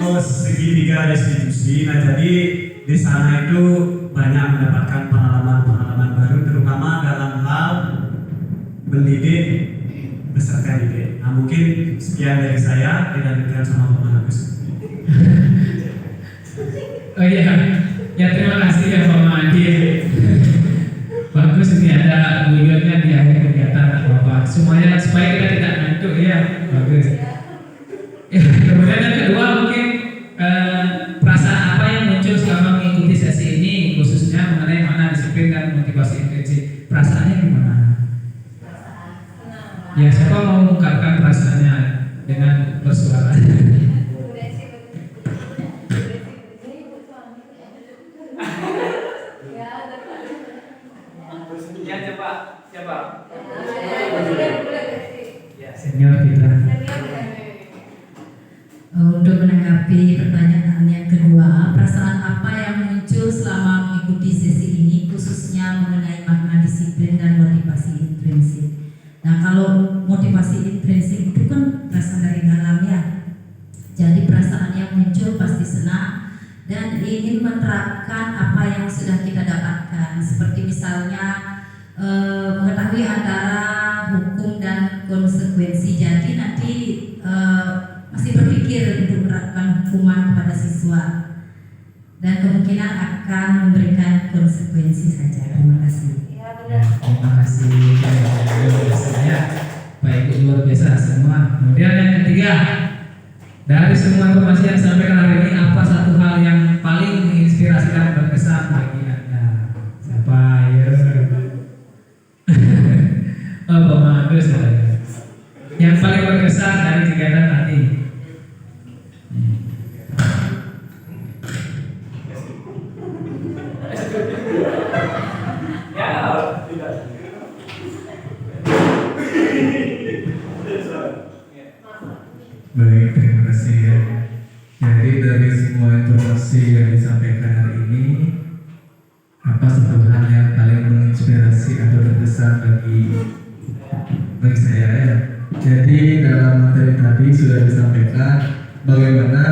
Oh, segitiga restitusi. Nah, jadi di sana itu banyak mendapatkan pengalaman-pengalaman baru, terutama dalam hal mendidik beserta didik. Nah, mungkin sekian dari saya, dilanjutkan sama Pak Agus. Oh iya, ya terima kasih ya Pak Mahadi. Bagus, ini ada guyonnya di akhir kegiatan Bapak. Semuanya supaya kita tidak ngantuk ya. Bagus. Ya, kemudian yang kedua mungkin perasaan apa yang muncul selama mengikuti sesi ini, khususnya mengenai makna disiplin dan motivasi intrinsik. Perasaannya gimana? Ya, siapa mau mengungkapkan perasaannya dengan bersuara? Ya, coba. Ya, senior kita. Untuk menanggapi pertanyaan yang kedua, perasaan apa yang muncul selama mengikuti sesi ini, khususnya mengenai makna disiplin dan motivasi intrinsik. Nah, kalau motivasi intrinsik itu kan perasaan dari dalam ya. Jadi perasaan yang muncul pasti senang dan ingin menerapkan apa yang sudah kita dapatkan. Seperti misalnya mengetahui antara hukum dan konsekuensi. Jadi nanti masih berpikir untuk menerapkan hukuman kepada siswa dan kemungkinan akan memberikan konsekuensi saja. Terima kasih. Ya, terima kasih. Luar biasa ya. Baik, luar biasa semua. Kemudian yang ketiga, dari semua informasi yang disampaikan hari ini, apa satu hal yang paling menginspirasi dan berkesan bagi Anda? Siapa ya? Oh, Pak Magus ya. Yang paling berkesan dari kegiatan tadi. Baik, terima kasih ya. Jadi dari semua informasi yang disampaikan hari ini, apa satu hal yang paling menginspirasi atau berkesan bagi saya ya. Jadi dalam materi tadi sudah disampaikan bagaimana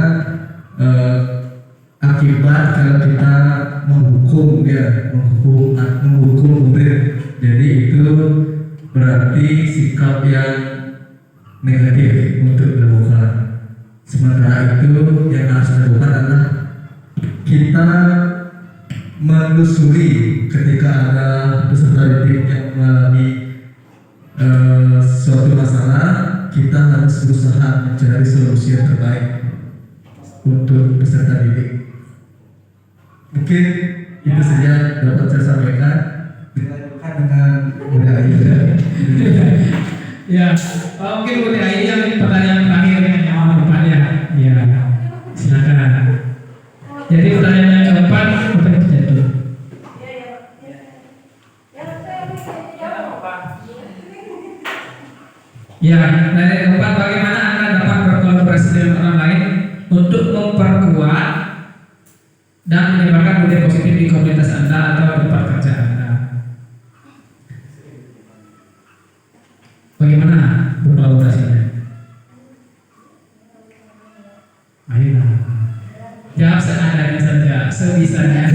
akibat kalau kita menghukum murid. Jadi itu berarti sikap yang negatif untuk dilakukan. Sementara itu yang harus dilakukan adalah kita menelusuri ketika ada peserta didik yang mengalami suatu masalah, kita harus berusaha mencari solusi yang terbaik untuk peserta didik. Mungkin itu saja dapat saya sampaikan. Dilanjutkan dengan budaya. Ya, mungkin Bu Teh yang pertanyaan terakhir yang mau bertanya. Ya. memperkuat dan menyebarkan budaya positif di komunitas Anda atau tempat kerja Anda. Bagaimana berkolaborasinya? Ayo, jawab seadanya saja, sebisanya.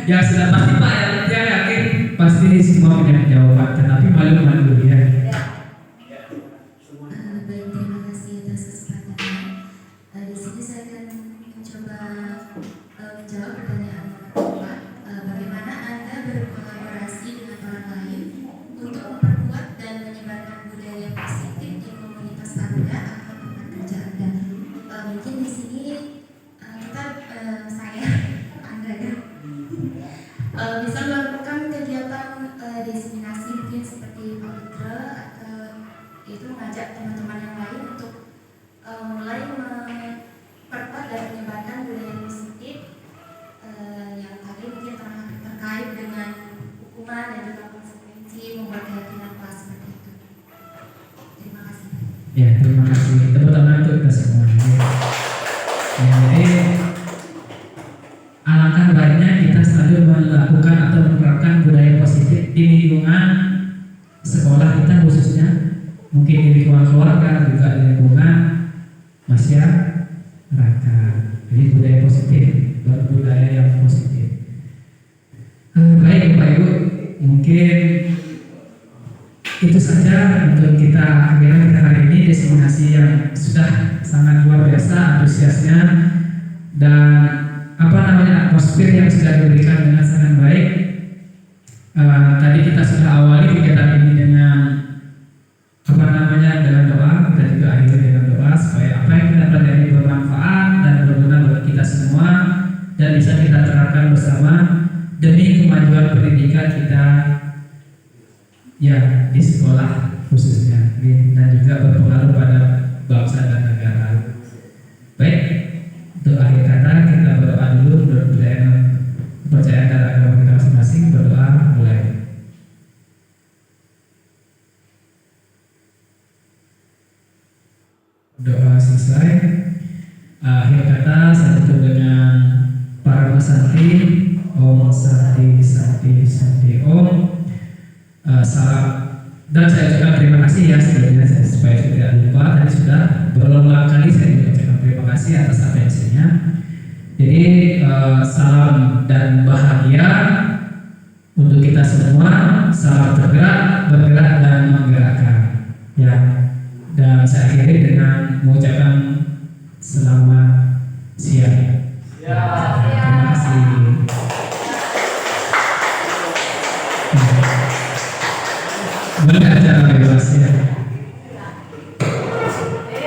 Ya sudah pasti Pak ya yakin pasti semua punya jawaban, tetapi malu-malu ya. Baik, terima kasih atas kesempatannya. Di sini saya akan mencoba menjawab pertanyaan Bapak. Bagaimana Anda berkolaborasi dengan orang lain untuk memperkuat dan menyebarkan budaya positif di komunitas Anda atau tempat kerja Anda? Mungkin di sini saya, Anda ya, bisa melakukan kegiatan diseminasi mungkin seperti Paulitre atau itu mengajak teman-teman yang lain untuk mulai memperkuat dan menyebarkan budaya positif yang tadi mungkin terkait dengan hukuman dan juga konsekuensi membuat keyakinan kelas seperti itu. Terima kasih. Ya, terima kasih. Tepuk tangan untuk kita semua. Ya, jadi alangkah baiknya kita selalu melakukan atau menerapkan budaya positif di lingkungan sekolah kita khususnya, mungkin di lingkungan keluarga juga di lingkungan masyarakat. Jadi budaya positif, budaya yang positif. Baik Bapak Ibu, mungkin itu saja untuk kita kegiatan hari ini, diseminasi yang sudah sangat luar biasa antusiasnya dan atmosfer yang sudah diberikan dengan sangat baik. Tadi kita sudah awali kegiatan ini dengan dengan doa. Kita juga akhiri dengan doa supaya apa yang kita pelajari bermanfaat dan berguna bagi kita semua dan bisa kita terapkan bersama demi kemajuan pendidikan kita ya di sekolah khususnya dan juga berpengaruh pada bangsa dan negara. Baik, untuk akhir kata kita berdoa dulu menurut kepercayaan dan agama kita masing-masing. Berdoa mulai. Doa selesai. Akhir kata saya tutup dengan Parama Santi. Om Santi Santi Santi Om. Salam. Dan saya ucapkan terima kasih ya sebelumnya supaya tidak lupa, tadi sudah berulang kali saya ucapkan terima kasih atas atensinya. Jadi salam dan bahagia untuk kita semua. Salam bergerak dan menggerakkan. Ya. Dan saya akhiri dengan mengucapkan